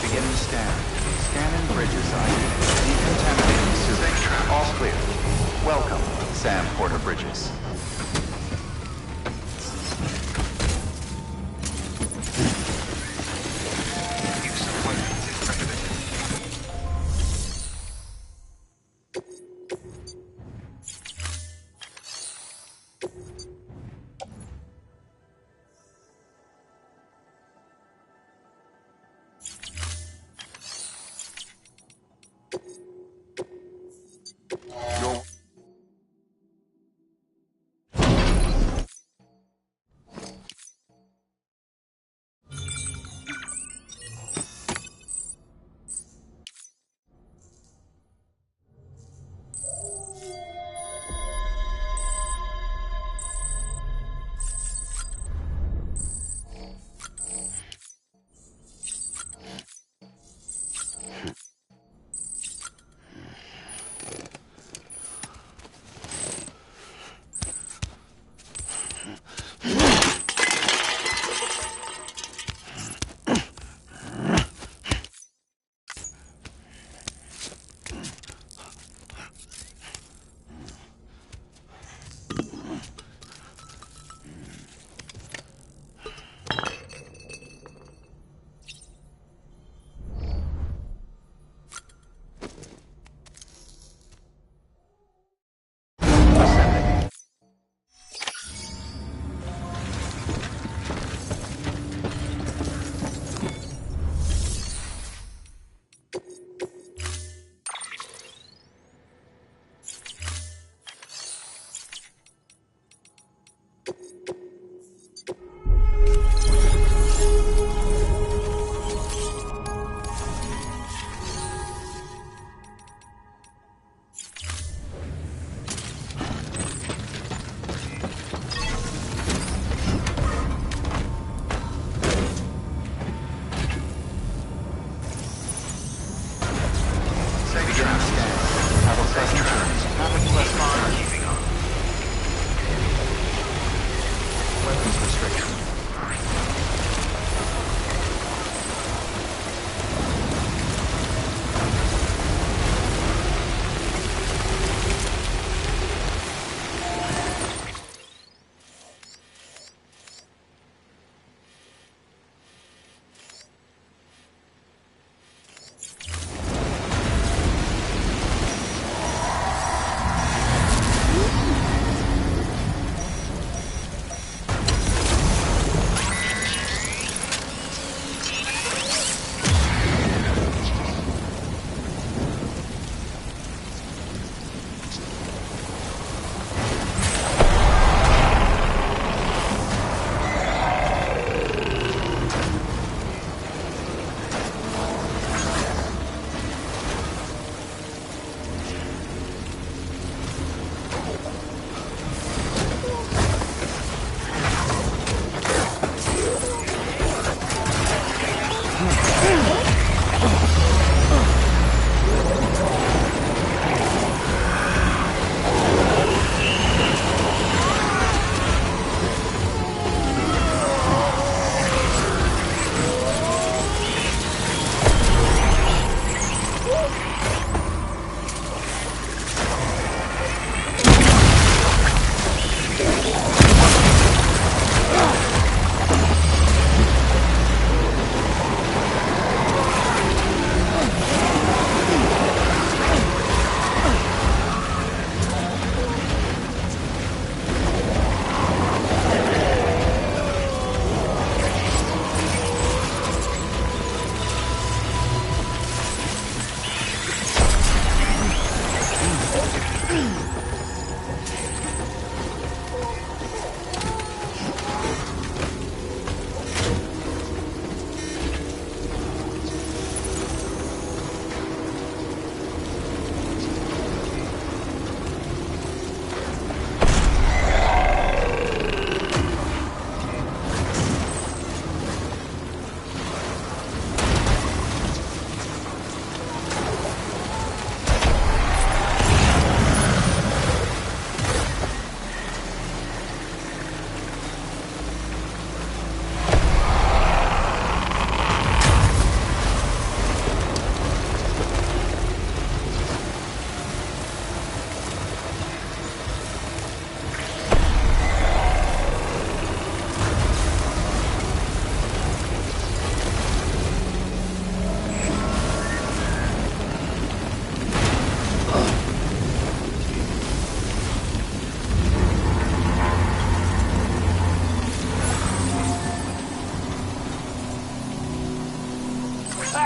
S6: Beginning scan. Scanning bridges ID. Decontaminating sewage. All clear. Welcome, Sam Porter Bridges.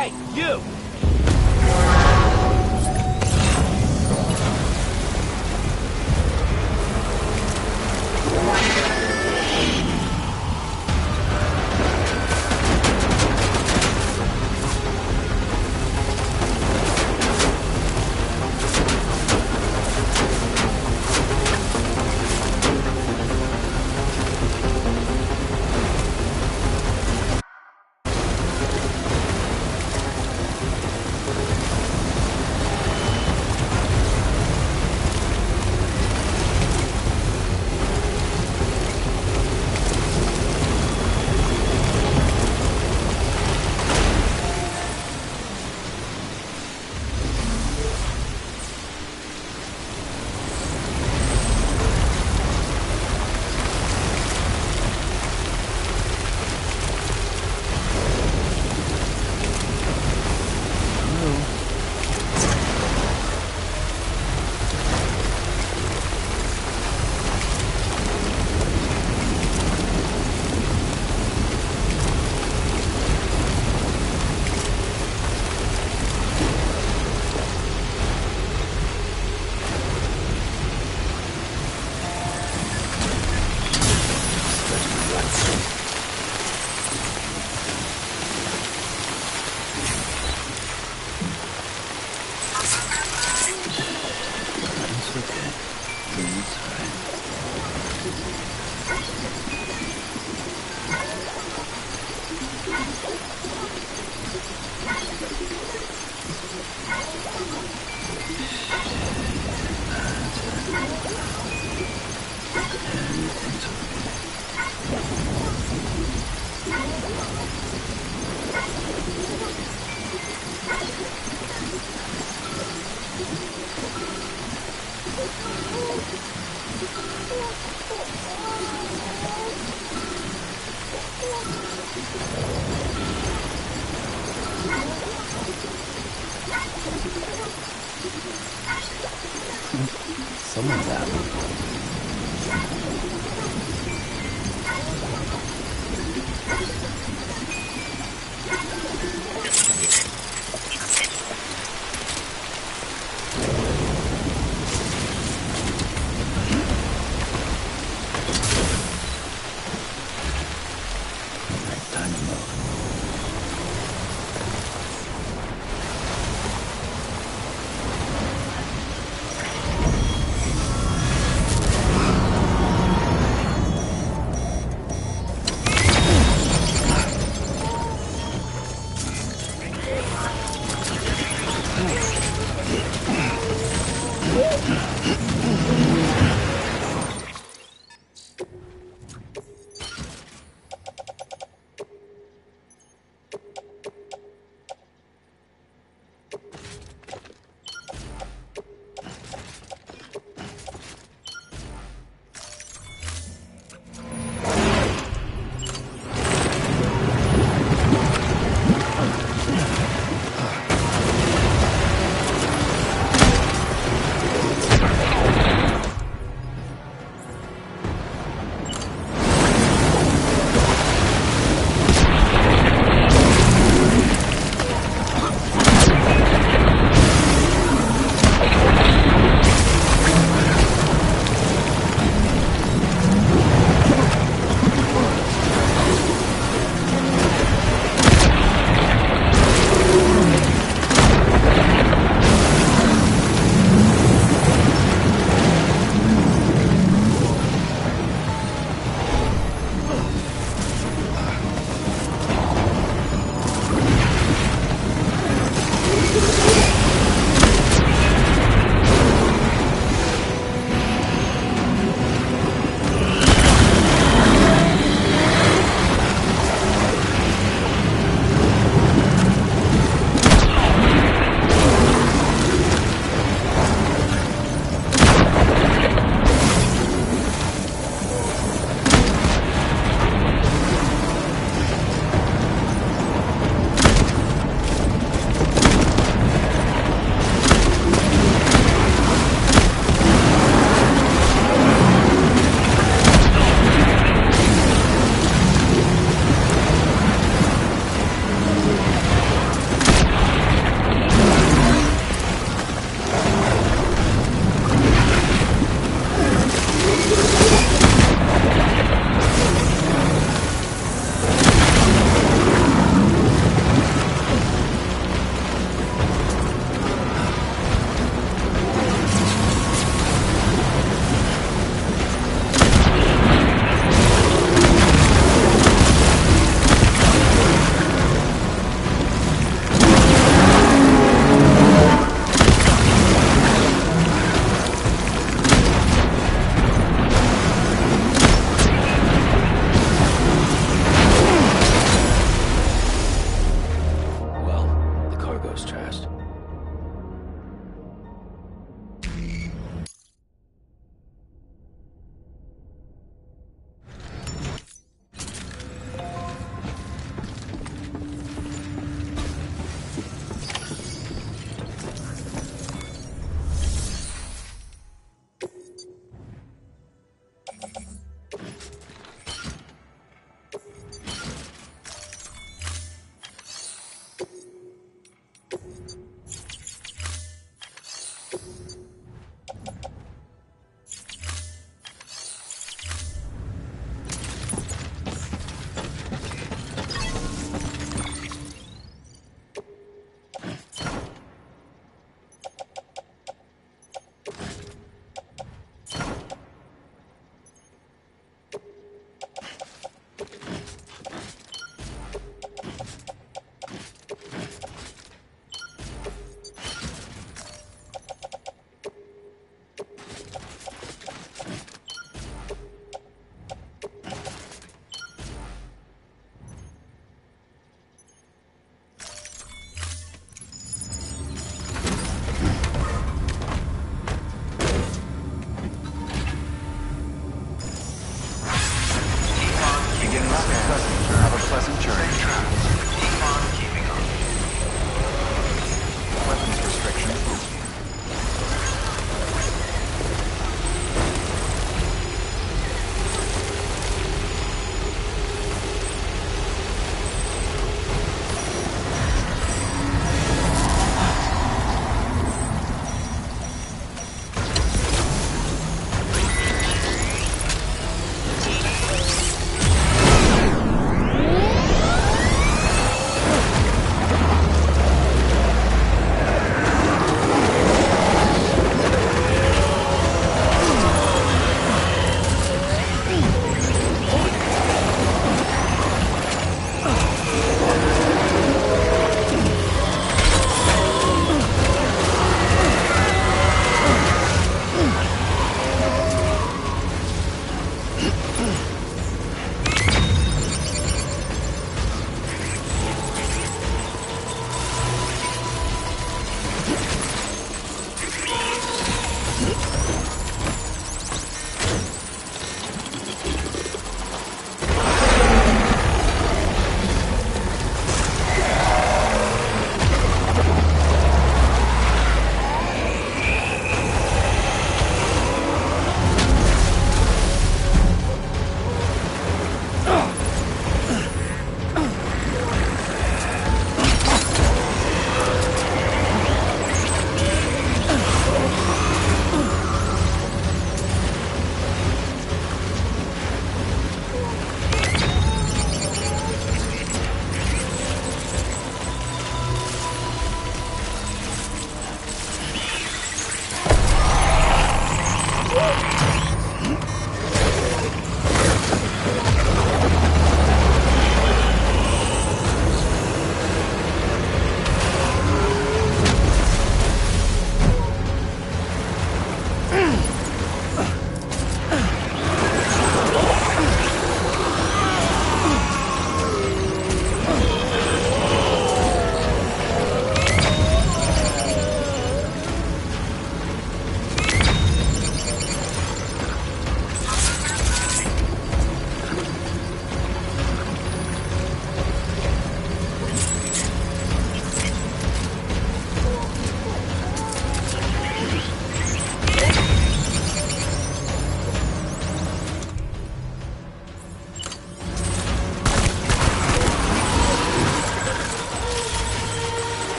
S7: Hey, you!
S9: Someone's out.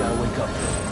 S2: gotta wake up.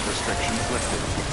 S6: Restrictions lifted.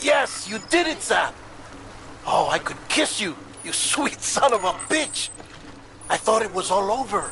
S11: Yes, you did it, Sam! Oh, I could kiss you, you sweet son of a bitch! I thought it was all over.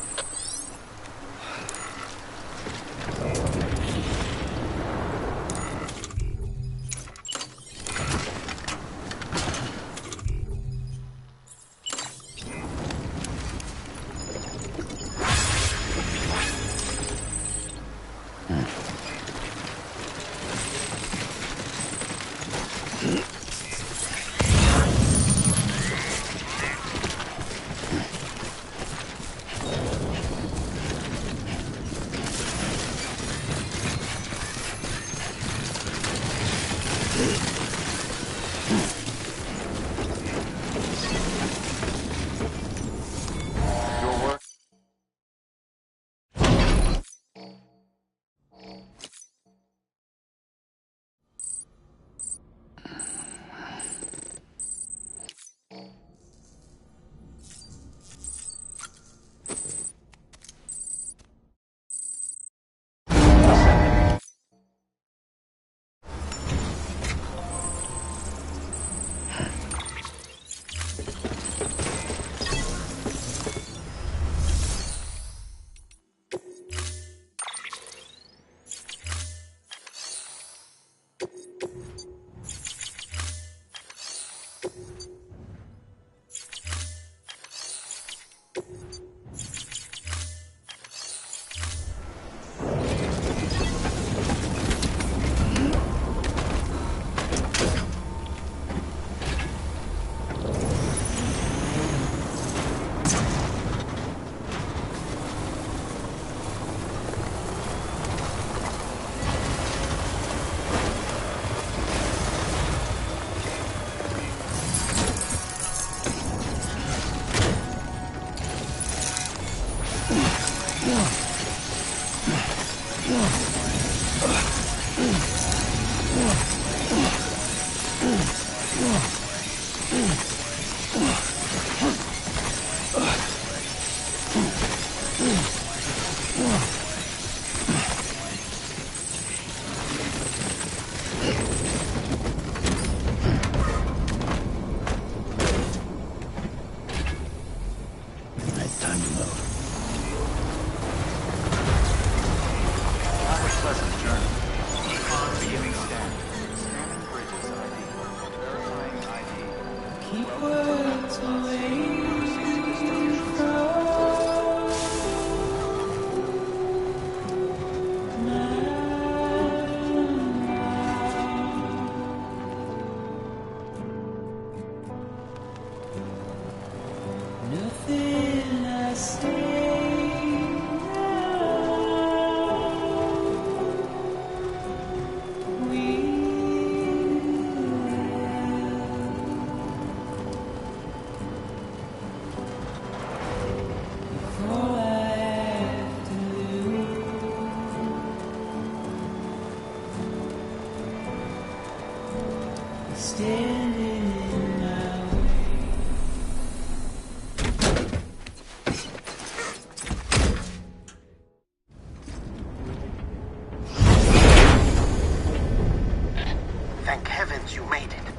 S13: Thank heavens you made it.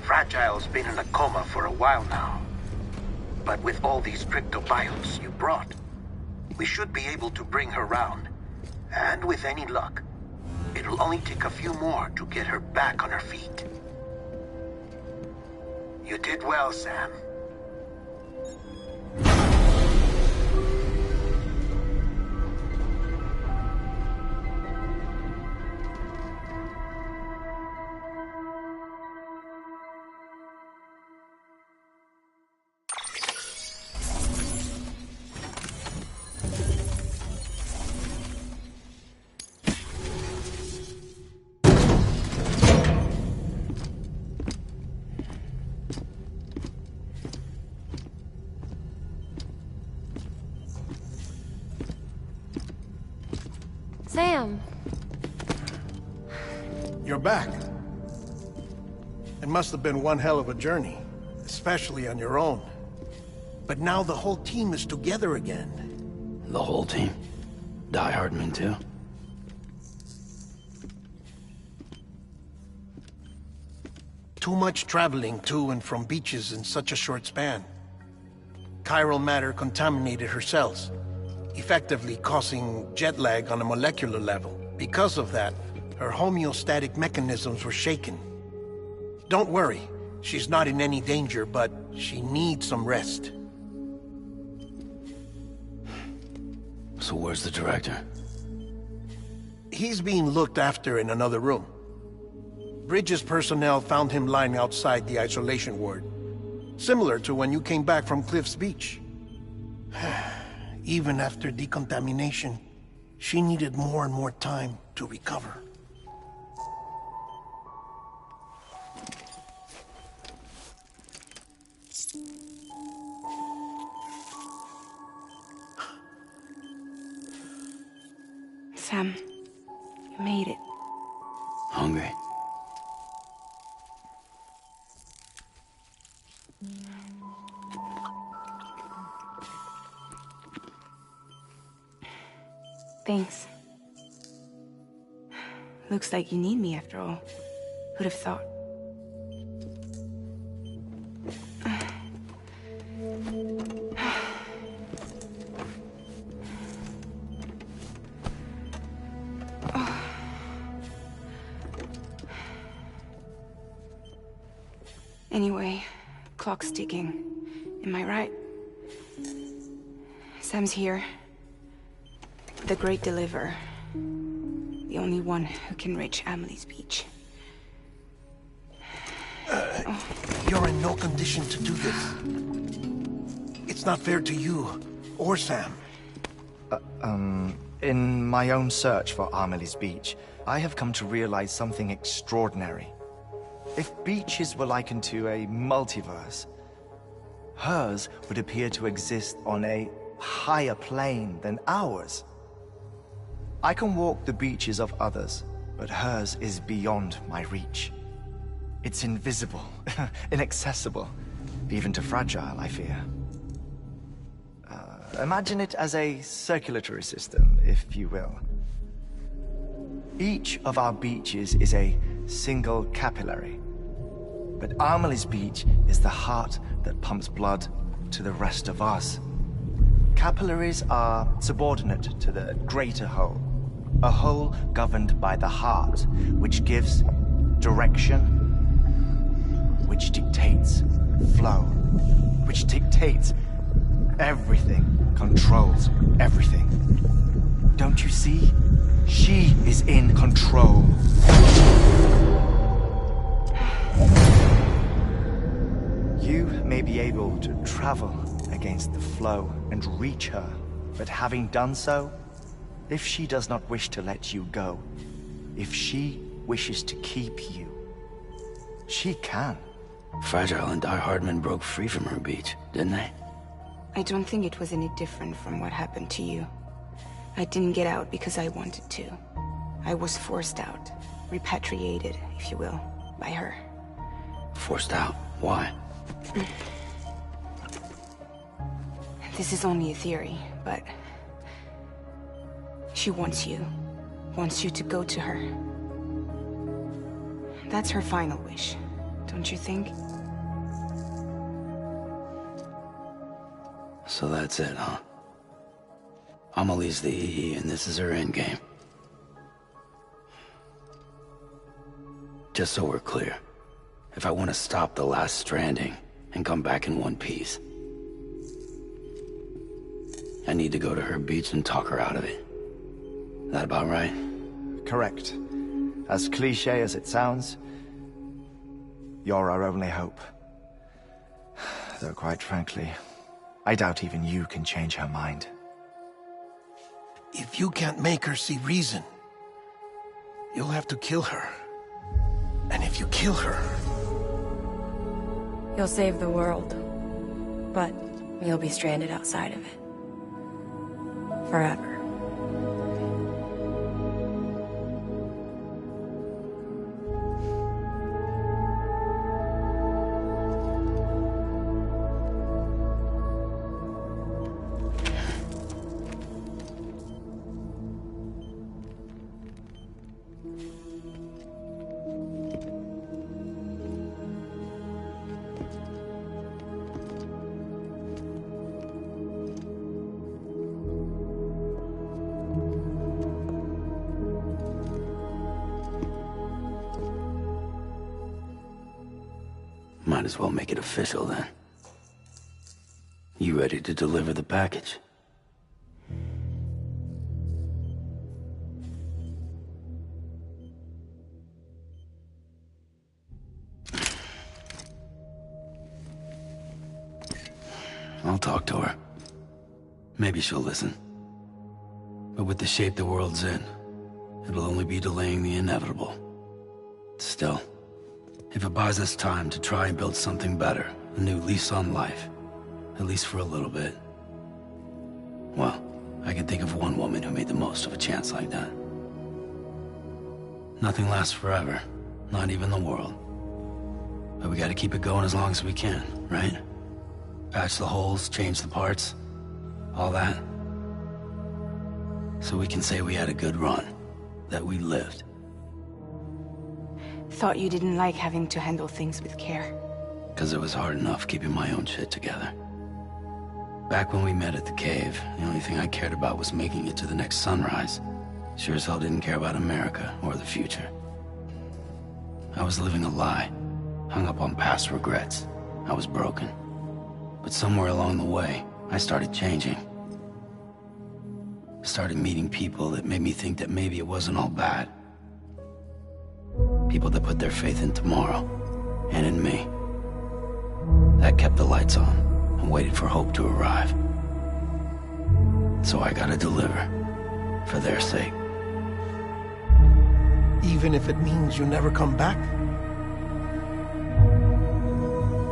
S13: Fragile's been in a coma for a while now. But with all these cryptobiotes you brought, we should be able to bring her round. And with any luck, it'll only take a few more to get her back on her feet. You did well, Sam.
S14: Sam.
S2: You're back. It must have been one hell of a journey, especially on your own. But now the whole team is together again.
S9: The whole team? Die Hardman too?
S2: Too much traveling to and from beaches in such a short span. Chiral matter contaminated her cells, effectively causing jet lag on a molecular level. Because of that, her homeostatic mechanisms were shaken. Don't worry, she's not in any danger, but she needs some rest.
S9: So where's the director?
S2: He's being looked after in another room. Bridges personnel found him lying outside the isolation ward. Similar to when you came back from Cliff's Beach. Even after decontamination, she needed more and more time to recover.
S1: Sam, you made it.
S9: Hungry?
S1: Thanks. Looks like you need me after all. Who'd have thought? Anyway, clock's ticking. Am I right? Sam's here. The Great Deliverer. The only one who can reach Amelie's Beach.
S2: You're in no condition to do this. It's not fair to you, or Sam.
S15: In my own search for Amelie's Beach, I have come to realize something extraordinary. If beaches were likened to a multiverse, hers would appear to exist on a higher plane than ours. I can walk the beaches of others, but hers is beyond my reach. It's invisible, inaccessible, even to Fragile, I fear. Imagine it as a circulatory system, if you will. Each of our beaches is a single capillary, but Amelie's Beach is the heart that pumps blood to the rest of us. Capillaries are subordinate to the greater whole, a whole governed by the heart, which gives direction, which dictates flow, which dictates everything, controls everything. Don't you see? She is in control. You may be able to travel against the flow and reach her, but having done so, if she does not wish to let you go, if she wishes to keep you, she can.
S9: Fragile and Die Hardman broke free from her beach, didn't they?
S1: I don't think it was any different from what happened to you. I didn't get out because I wanted to. I was forced out. Repatriated, if you will, by her.
S9: Forced out? Why?
S1: This is only a theory, but... she wants you. Wants you to go to her. That's her final wish, don't you think?
S9: So that's it, huh? Amelie's the EE, and this is her endgame. Just so we're clear, if I want to stop the last stranding and come back in one piece, I need to go to her beach and talk her out of it. That about right?
S15: Correct. As cliché as it sounds, you're our only hope. Though quite frankly, I doubt even you can change her mind.
S2: If you can't make her see reason, you'll have to kill her. And if you kill her...
S16: You'll save the world, but you'll be stranded outside of it. Forever.
S9: Might as well make it official then. You ready to deliver the package? I'll talk to her. Maybe she'll listen. But with the shape the world's in, it'll only be delaying the inevitable. Still, if it buys us time to try and build something better, a new lease on life, at least for a little bit, well, I can think of one woman who made the most of a chance like that. Nothing lasts forever, not even the world. But we gotta keep it going as long as we can, right? Patch the holes, change the parts, all that. So we can say we had a good run, that we lived.
S1: Thought you didn't like having to handle things with care.
S9: 'Cause it was hard enough keeping my own shit together. Back when we met at the cave, the only thing I cared about was making it to the next sunrise. Sure as hell didn't care about America or the future. I was living a lie, hung up on past regrets. I was broken. But somewhere along the way, I started changing. Started meeting people that made me think that maybe it wasn't all bad. People that put their faith in tomorrow, and in me. That kept the lights on, and waited for hope to arrive. So I gotta deliver, for their sake.
S2: Even if it means you never come back?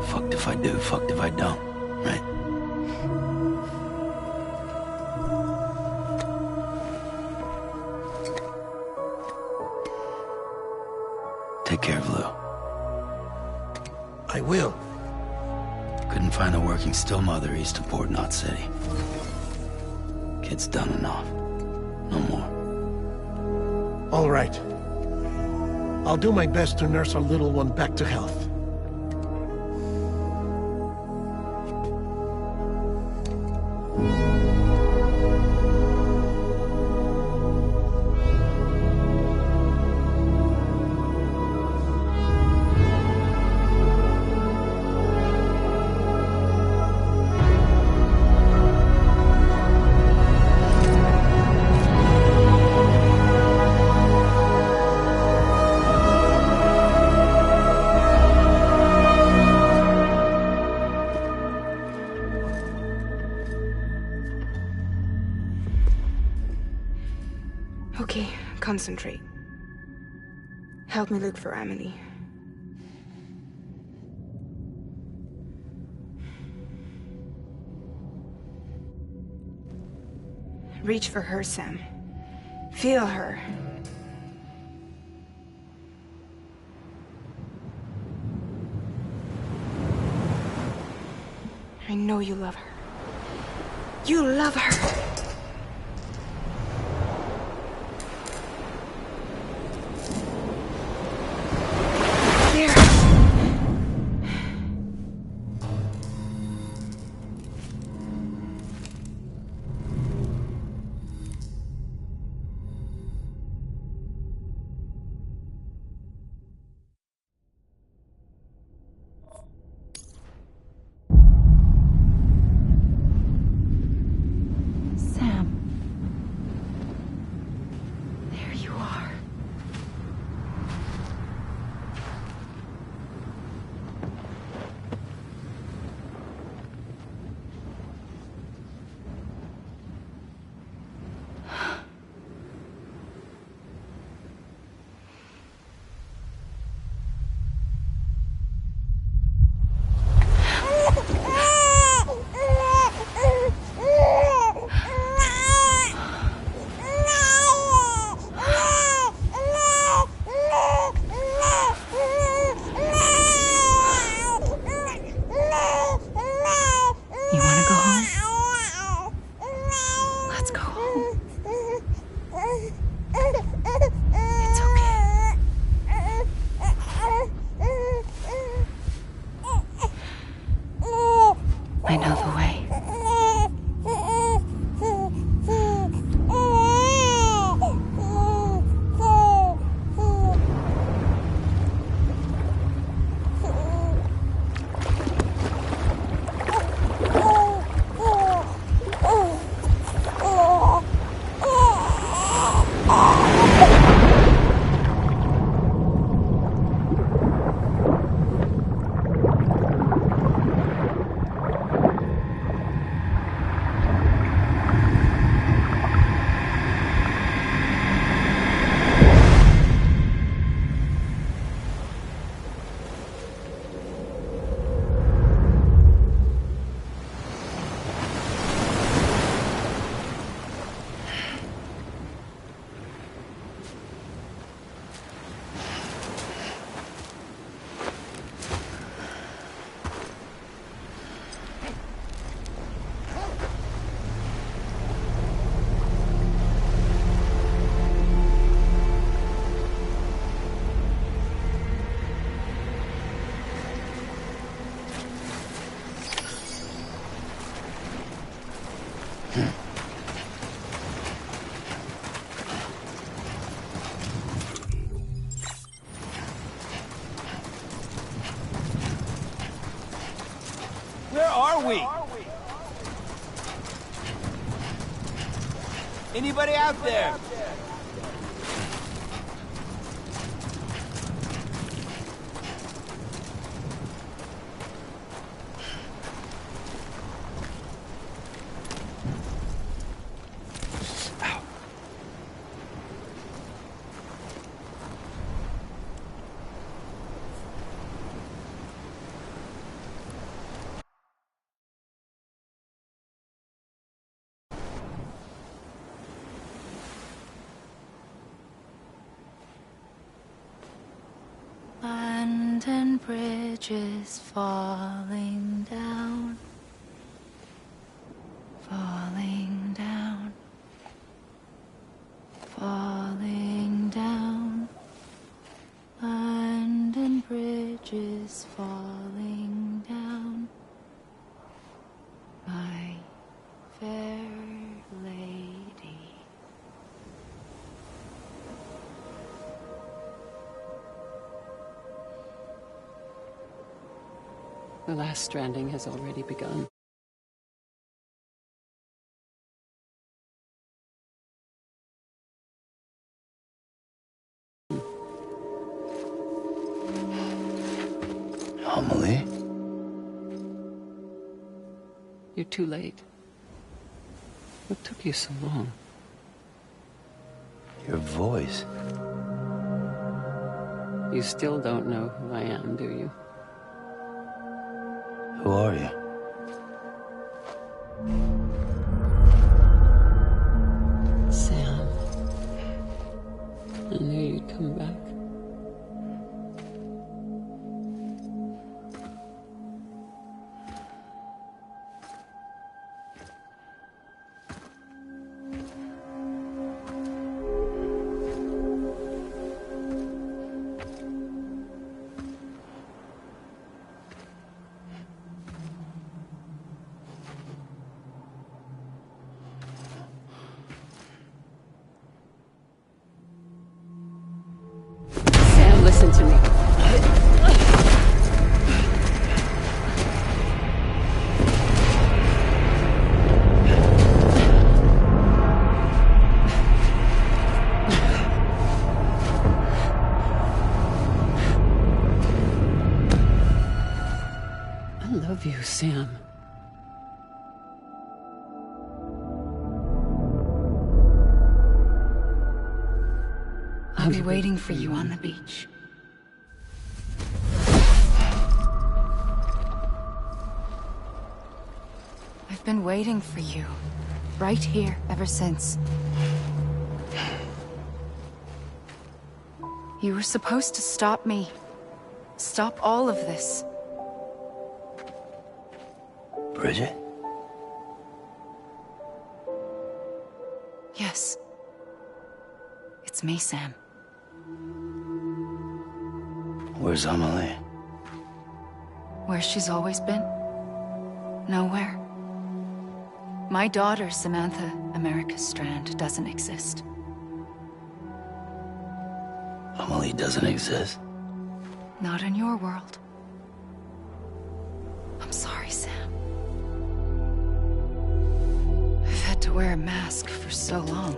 S9: Fucked if I do, fucked if I don't, right? Take care of Lou.
S2: I will.
S9: Couldn't find a working still mother east of Port Knot City. Kid's done enough. No more.
S2: All right. I'll do my best to nurse our little one back to health.
S1: Okay, concentrate. Help me look for Emily. Reach for her, Sam. Feel her. I know you love her. You love her!
S7: Where are we? Anybody out there?
S1: London Bridge is falling down, falling down, falling down. London Bridge is falling down, my fair lady.
S17: The last stranding has already begun.
S9: Amelie?
S17: You're too late. What took you so long?
S9: Your voice.
S17: You still don't know who I am, do you?
S9: Who are you?
S17: Sam. I knew you'd come back. Sam, listen to me. I love you, Sam.
S1: I'll be waiting for you on the beach. I've been waiting for you, right here, ever since. You were supposed to stop me. Stop all of this.
S9: Bridget?
S1: Yes. It's me, Sam.
S9: Where's Amelie?
S1: Where she's always been. Nowhere. My daughter, Samantha America Strand, doesn't exist.
S9: Amelie doesn't exist?
S1: Not in your world. I'm sorry, Sam. I've had to wear a mask for so long.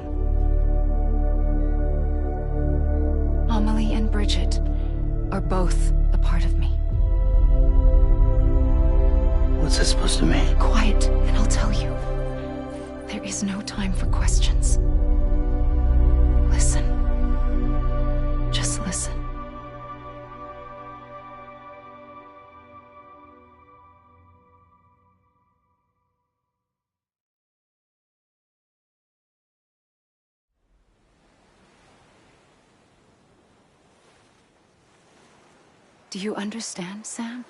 S1: Amelie and Bridget are both a part of me.
S9: What's that supposed to mean?
S1: Quiet, and I'll tell you. There is no time for questions. Listen. Just listen. Do you understand, Sam?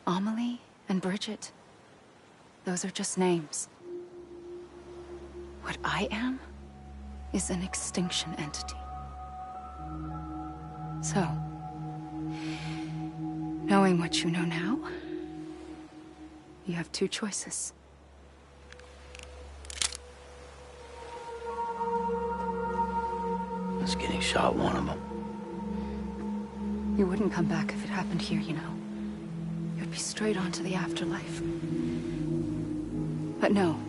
S1: Amelie and Bridget, those are just names. What I am is an extinction entity. So, knowing what you know now, you have two choices.
S9: Is getting shot one of them?
S1: You wouldn't come back if it happened here, you know. you'd be straight on to the afterlife. But no.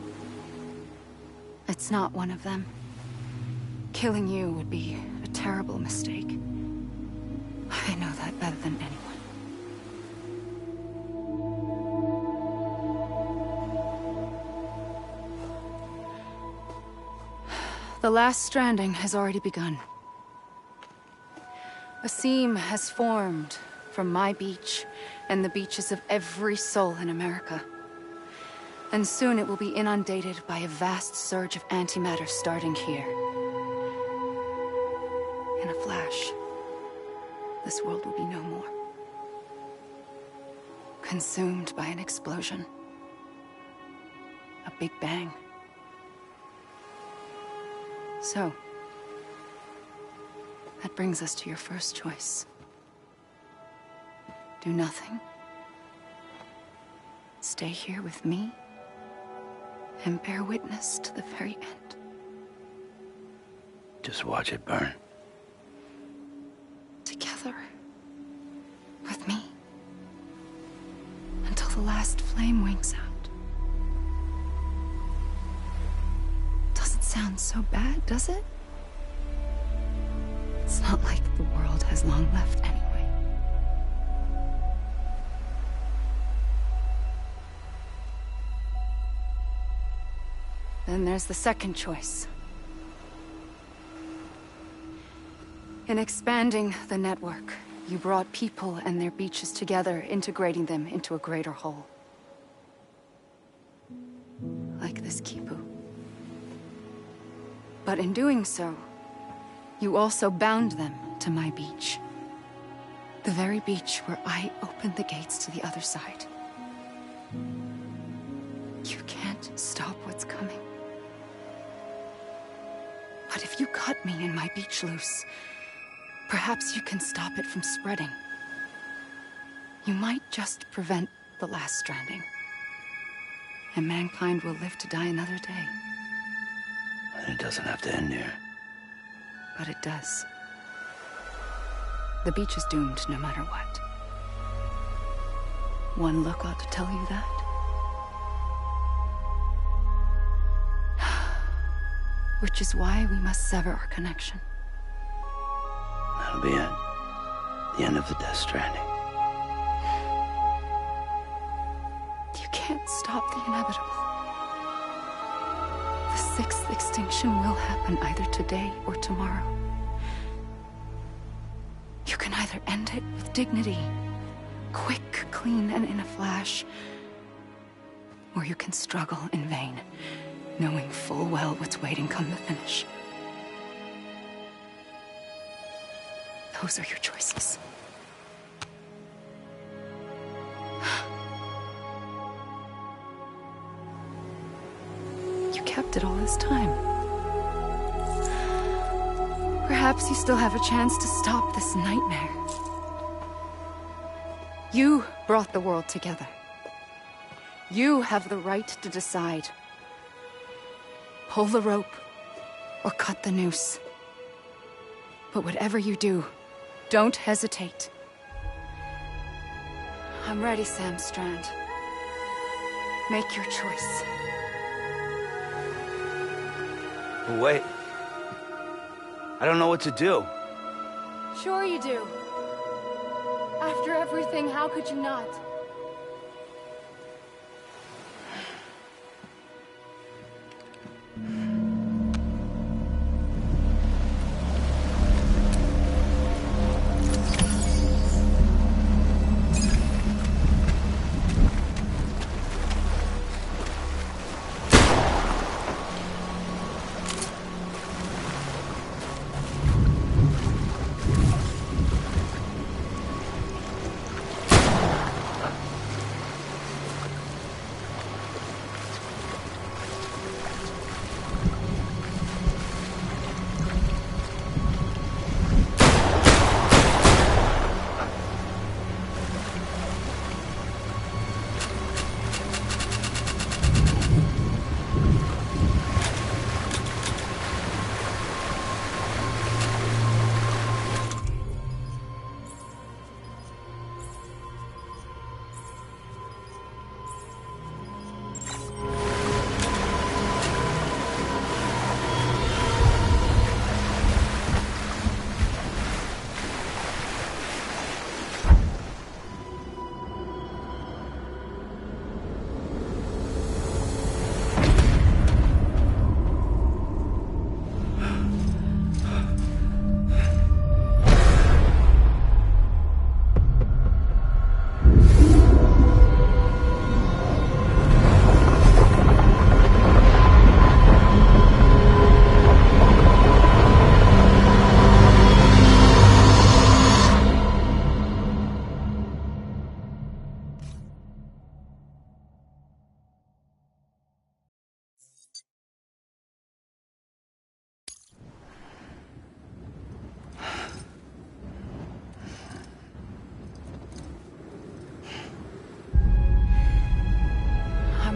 S1: It's not one of them. Killing you would be a terrible mistake. I know that better than anyone. The last stranding has already begun. A seam has formed from my beach and the beaches of every soul in America. And soon it will be inundated by a vast surge of antimatter starting here. In a flash, this world will be no more. Consumed by an explosion. A big bang. So, that brings us to your first choice. Do nothing. Stay here with me, and bear witness to the very end.
S9: Just watch it burn.
S1: Together. With me. Until the last flame winks out. Doesn't sound so bad, does it? It's not like the world has long left anyway. Then there's the second choice. In expanding the network, you brought people and their beaches together, integrating them into a greater whole. Like this Kipu. But in doing so, you also bound them to my beach. The very beach where I opened the gates to the other side. You can't stop what's coming. But if you cut me and my beach loose, perhaps you can stop it from spreading. You might just prevent the last stranding. And mankind will live to die another day.
S9: And it doesn't have to end here.
S1: But it does. The beach is doomed no matter what. One look ought to tell you that. Which is why we must sever our connection.
S9: That'll be it. The end of the Death Stranding.
S1: You can't stop the inevitable. The sixth extinction will happen either today or tomorrow. You can either end it with dignity, quick, clean, and in a flash, or you can struggle in vain, knowing full well what's waiting come the finish. Those are your choices. You kept it all this time. Perhaps you still have a chance to stop this nightmare. You brought the world together. You have the right to decide. Pull the rope, or cut the noose. But whatever you do, don't hesitate. I'm ready, Sam Strand. Make your choice.
S9: But wait. I don't know what to do.
S1: Sure you do. After everything, how could you not?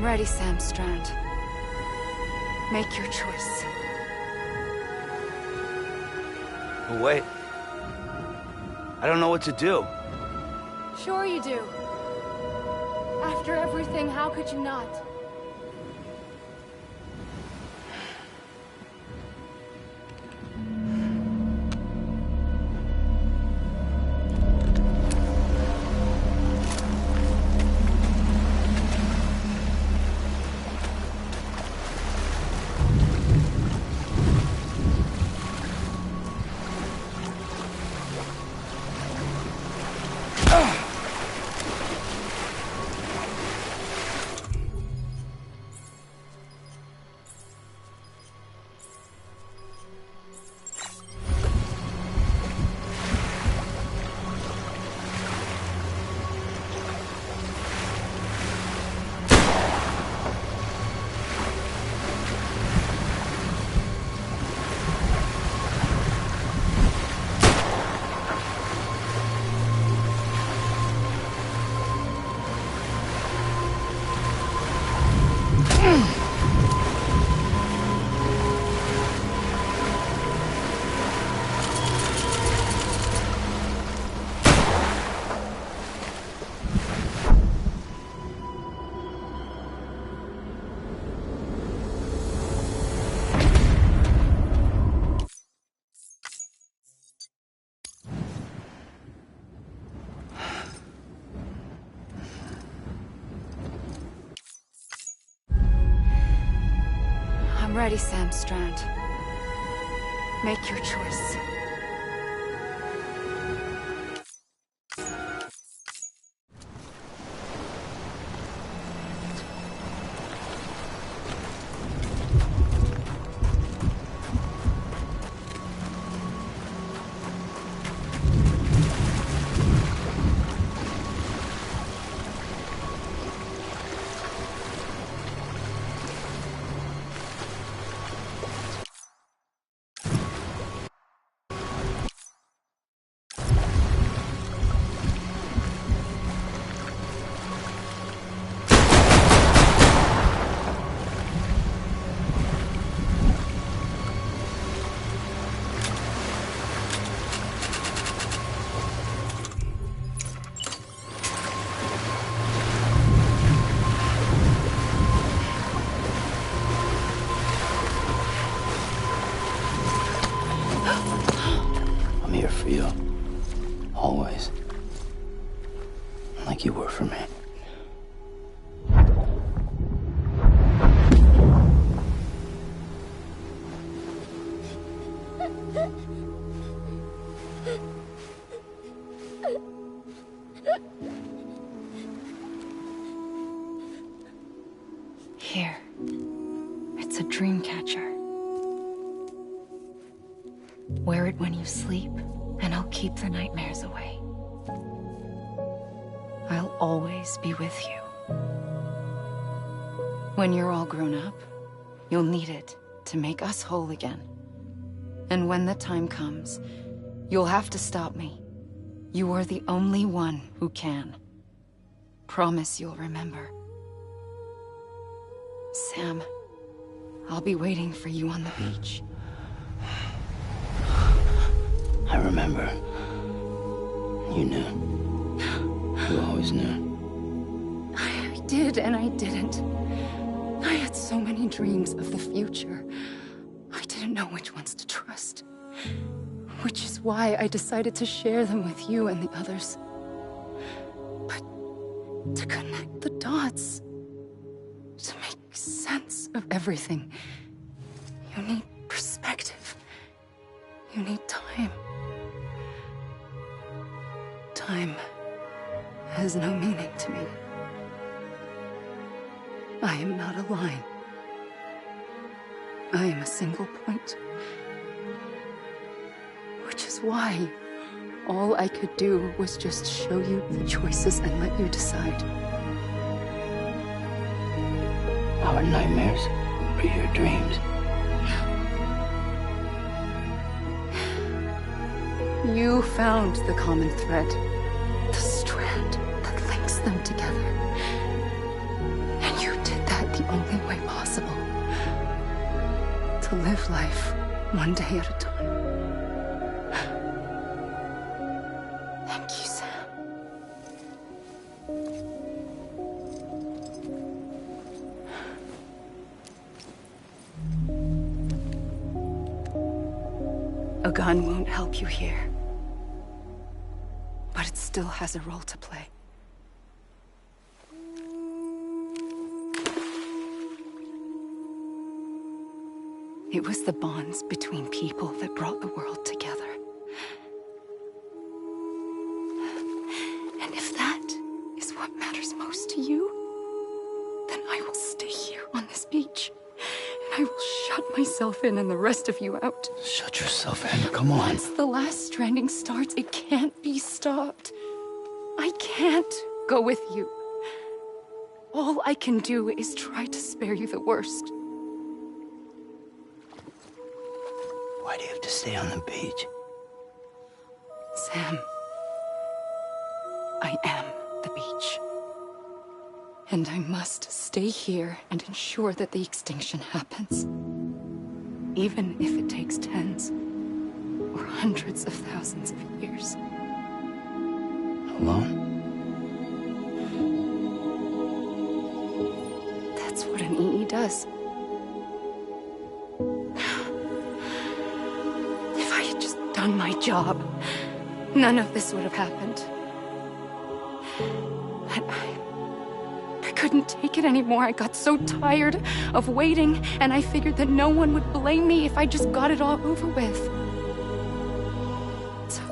S1: ready, Sam Strand. Make your choice.
S9: But wait. I don't know what to do.
S4: Sure you do. After everything, how could you not?
S1: I'm ready, Sam Strand. Make your choice.
S9: I'm here for you. Always. Like you were for me.
S1: Here. It's a dream catcher. Wear it when you sleep, and I'll keep the nightmares away. I'll always be with you. When you're all grown up, you'll need it to make us whole again. And when the time comes, you'll have to stop me. You are the only one who can. Promise you'll remember. Sam, I'll be waiting for you on the beach.
S9: I remember. You knew. You always knew.
S1: I did and I didn't. I had so many dreams of the future. I didn't know which ones to trust. Which is why I decided to share them with you and the others. But to connect the dots, to make sense of everything, you need perspective. You need time. Time has no meaning to me. I am not a line. I am a single point. Which is why all I could do was just show you the choices and let you decide.
S9: Our nightmares are your dreams.
S1: You found the common thread, the strand that links them together. And you did that live life one day at a time. Thank you, Sam. A gun won't help you here, but it still has a role to play. It was the bonds between people that brought the world together. And if that is what matters most to you, then I will stay here on this beach. And I will shut myself in and the rest of you out.
S9: Shut yourself in, come on.
S1: Once the last stranding starts, it can't be stopped. I can't go with you. All I can do is try to spare you the worst.
S9: Why do you have to stay on the beach?
S1: Sam, I am the beach. And I must stay here and ensure that the extinction happens. Even if it takes tens or hundreds of thousands of years.
S9: Alone?
S1: That's what an EE does. If I had just done my job, none of this would have happened. But I couldn't take it anymore. I got so tired of waiting, and I figured that no one would blame me if I just got it all over with. So,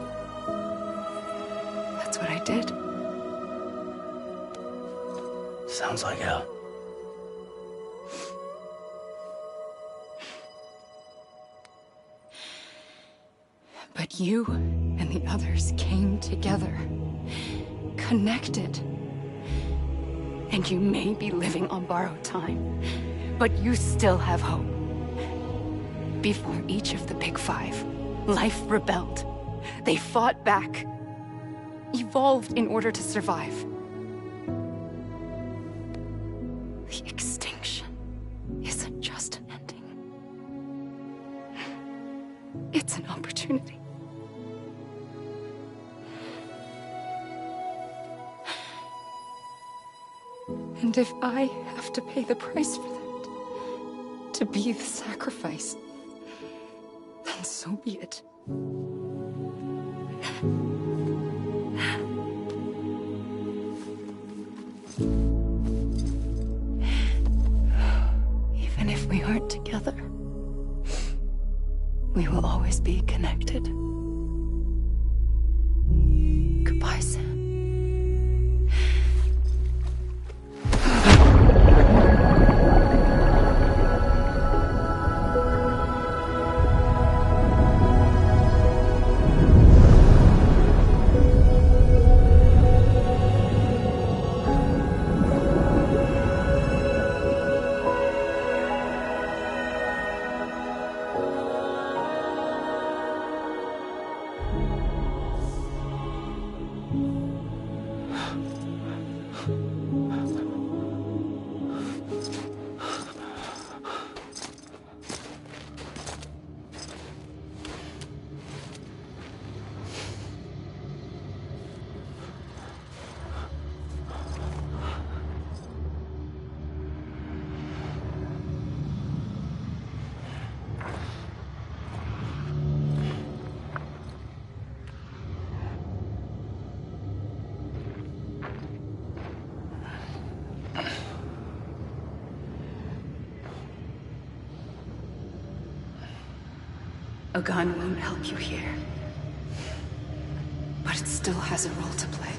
S1: that's what I did.
S9: Sounds like hell.
S1: But you and the others came together, connected. And you may be living on borrowed time, but you still have hope. Before each of the Big Five, life rebelled. They fought back, evolved in order to survive. The extinction isn't just an ending. It's an opportunity. And if I have to pay the price for that, to be the sacrifice, then so be it. Even if we aren't together, we will always be connected. Goodbye, Sam. A gun won't help you here, but it still has a role to play.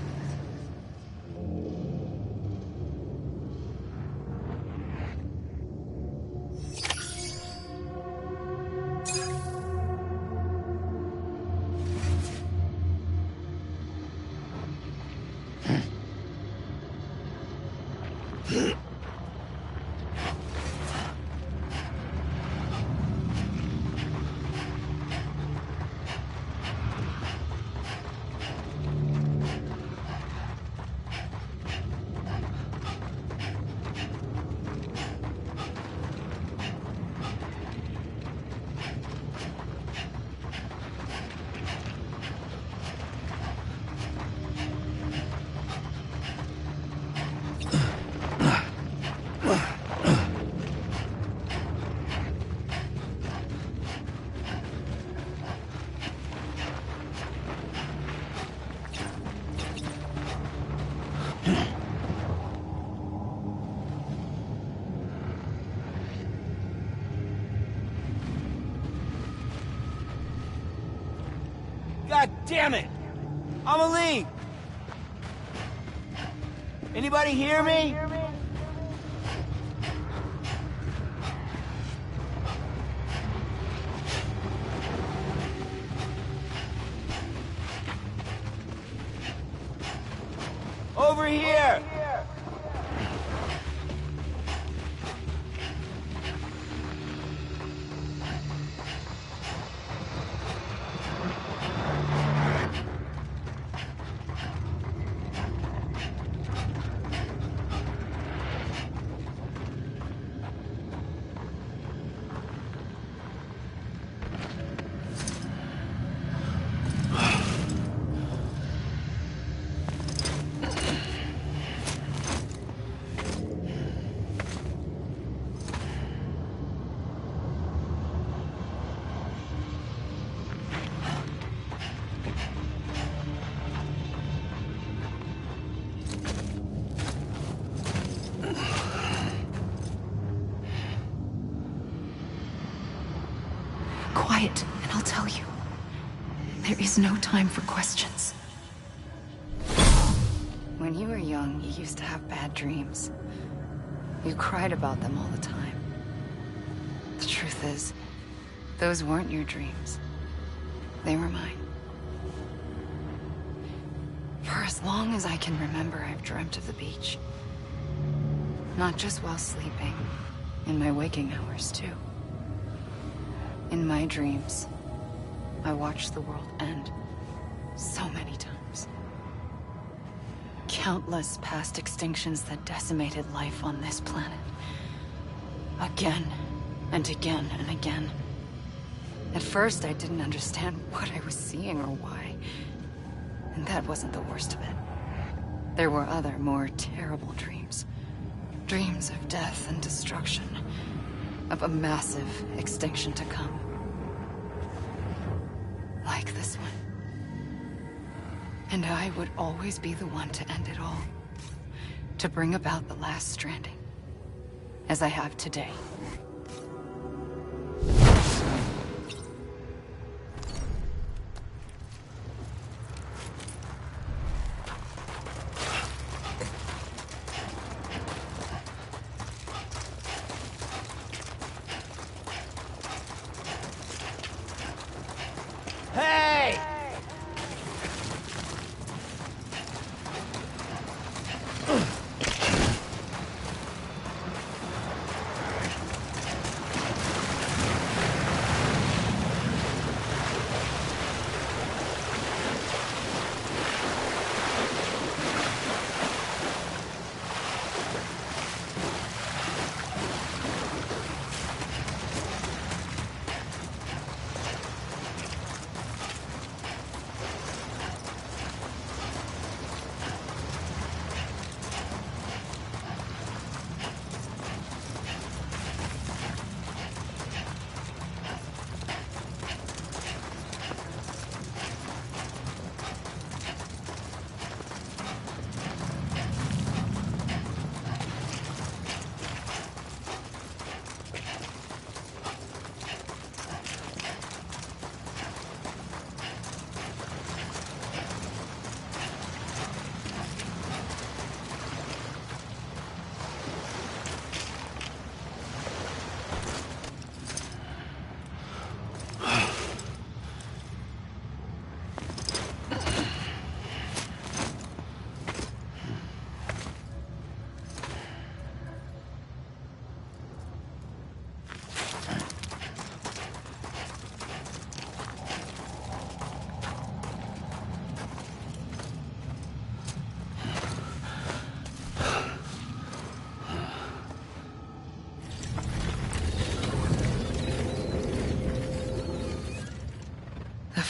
S18: Damn it! Amelie! Anybody hear me? Over here!
S1: Quiet, and I'll tell you. There is no time for questions. When you were young, you used to have bad dreams. You cried about them all the time. The truth is, those weren't your dreams. They were mine. For as long as I can remember, I've dreamt of the beach. Not just while sleeping, in my waking hours, too. In my dreams, I watched the world end so many times. Countless past extinctions that decimated life on this planet. Again, and again, and again. At first, I didn't understand what I was seeing or why. And that wasn't the worst of it. There were other, more terrible dreams. Dreams of death and destruction. Of a massive extinction to come. Like this one. And I would always be the one to end it all. To bring about the last stranding. As I have today.
S18: Hey!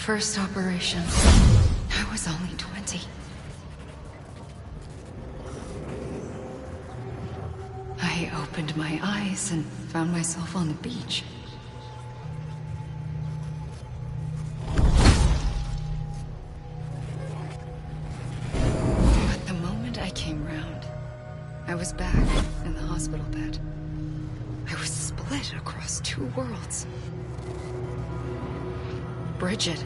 S1: First operation, I was only 20. I opened my eyes and found myself on the beach. But the moment I came round, I was back in the hospital bed. I was split across two worlds. Bridget,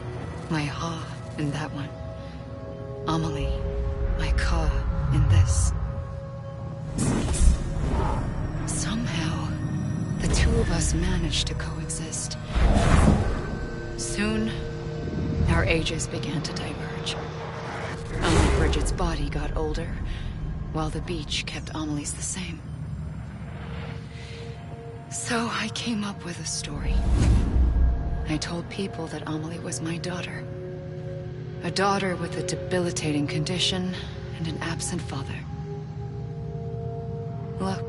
S1: my Ha
S19: And that one. Amelie, my Ka, in this. Somehow, the two of us managed to coexist. Soon, our ages began to diverge. Only Bridget's body got older, while the beach kept Amelie's the same. So I came up with a story. I told people that Amelie was my daughter. A daughter with a debilitating condition and an absent father. Look.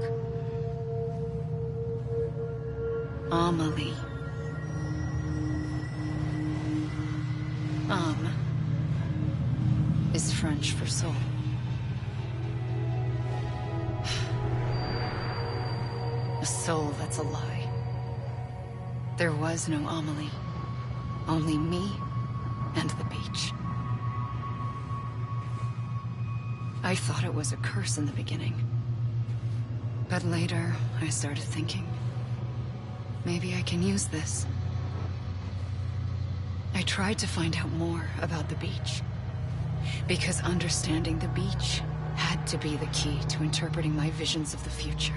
S19: Amelie. Is French for soul. A soul that's a lie. There was no Amelie. Only me and the beach. I thought it was a curse in the beginning. But later, I started thinking, maybe I can use this. I tried to find out more about the beach. Because understanding the beach had to be the key to interpreting my visions of the future.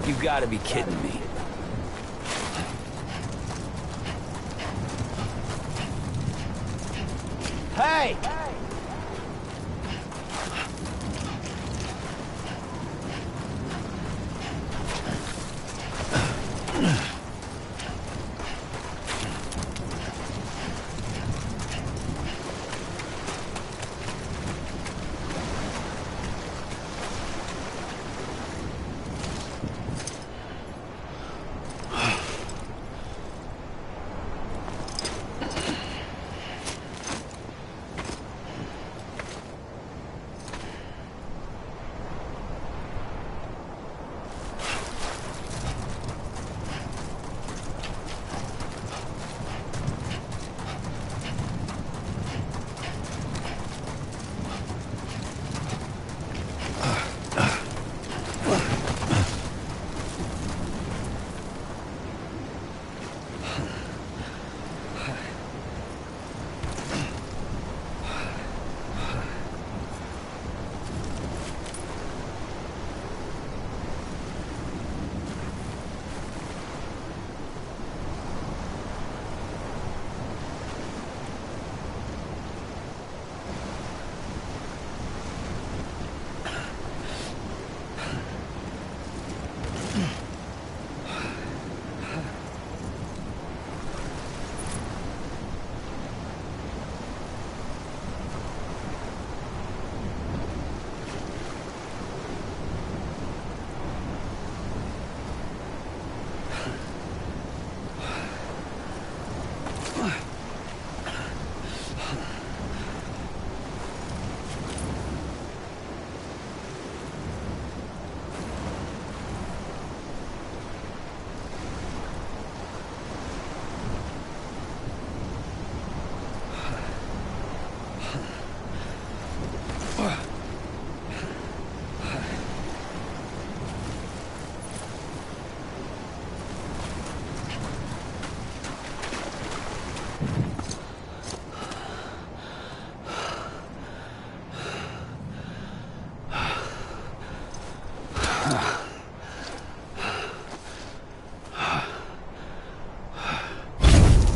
S18: You gotta be kidding me. Hey!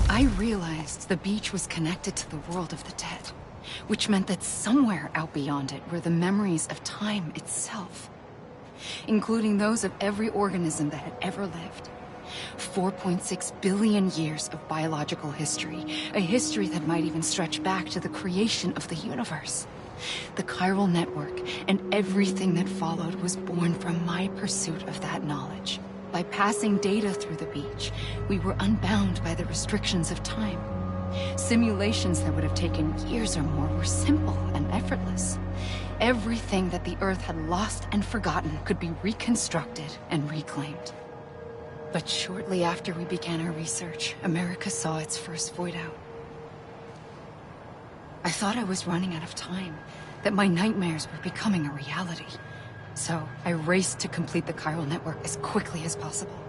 S18: I realized the beach was connected to the world of the dead, which meant that somewhere out beyond it were the memories of time itself, including those of every organism that had ever lived.
S19: 4.6 billion years of biological history, a history that might even stretch back to the creation of the universe. The chiral network and everything that followed was born from my pursuit of that knowledge. By passing data through the beach, we were unbound by the restrictions of time. Simulations that would have taken years or more were simple and effortless. Everything that the Earth had lost and forgotten could be reconstructed and reclaimed. But shortly after we began our research, America saw its first void out. I thought I was running out of time, that my nightmares were becoming a reality. So I raced to complete the chiral network as quickly as possible.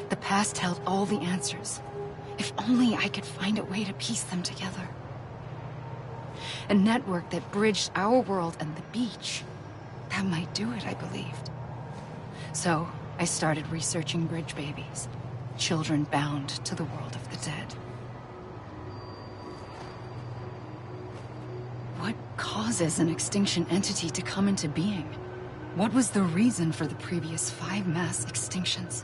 S19: The past held all the answers. If only I could find a way to piece them together. A network that bridged our world and the beach. That might do it, I believed. So I started researching bridge babies, children bound to the world of the dead. What causes an extinction entity to come into being? What was the reason for the previous 5 mass extinctions?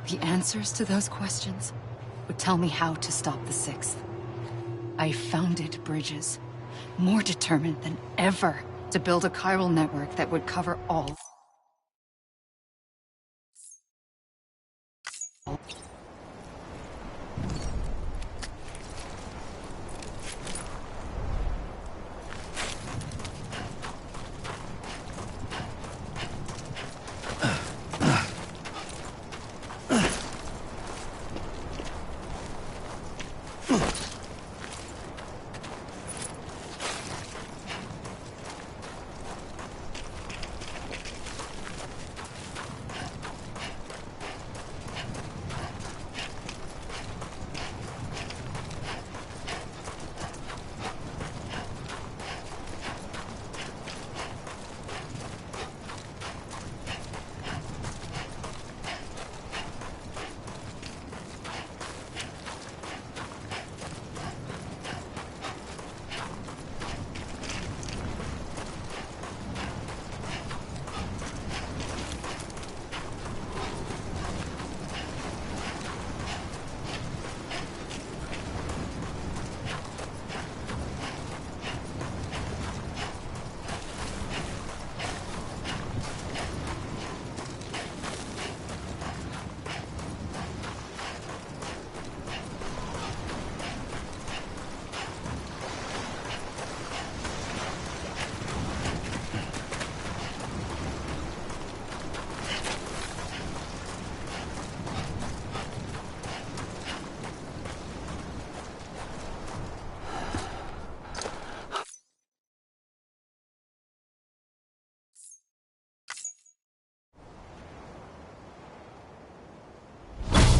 S19: The answers to those questions would tell me how to stop the 6th. I founded bridges, more determined than ever to build a chiral network that would cover all.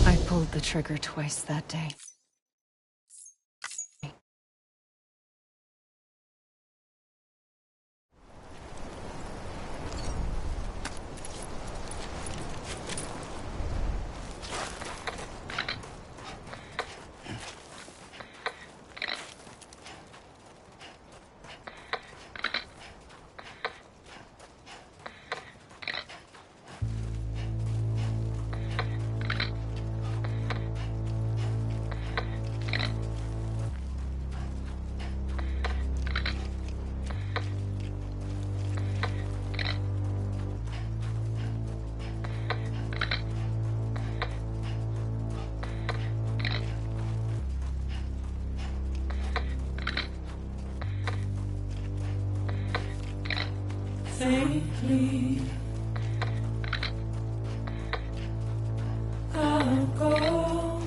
S19: I pulled the trigger twice that day.
S12: Faintly, I'll go.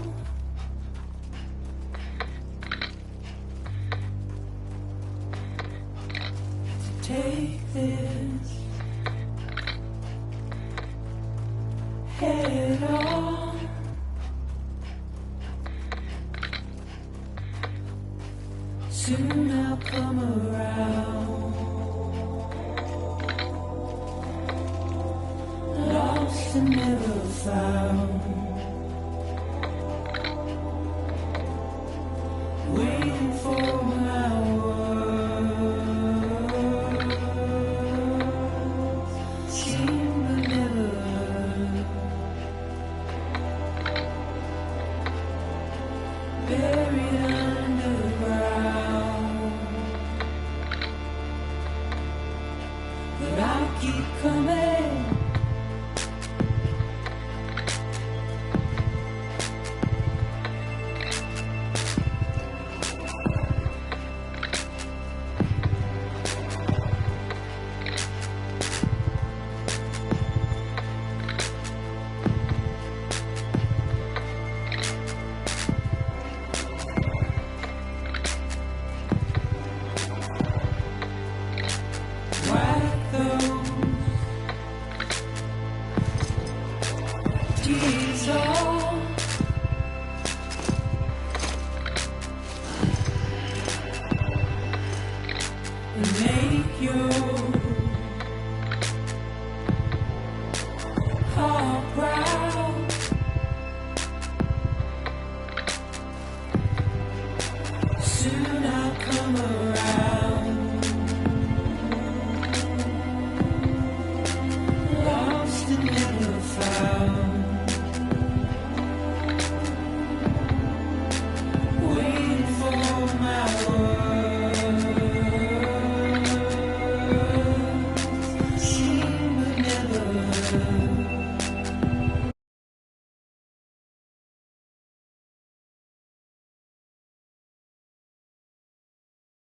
S12: To take this head on. Soon I'll come around. Lost and never found, waiting for my words, seen but never heard. coming. Make your heart proud. Soon I'll come around. Lost and never found.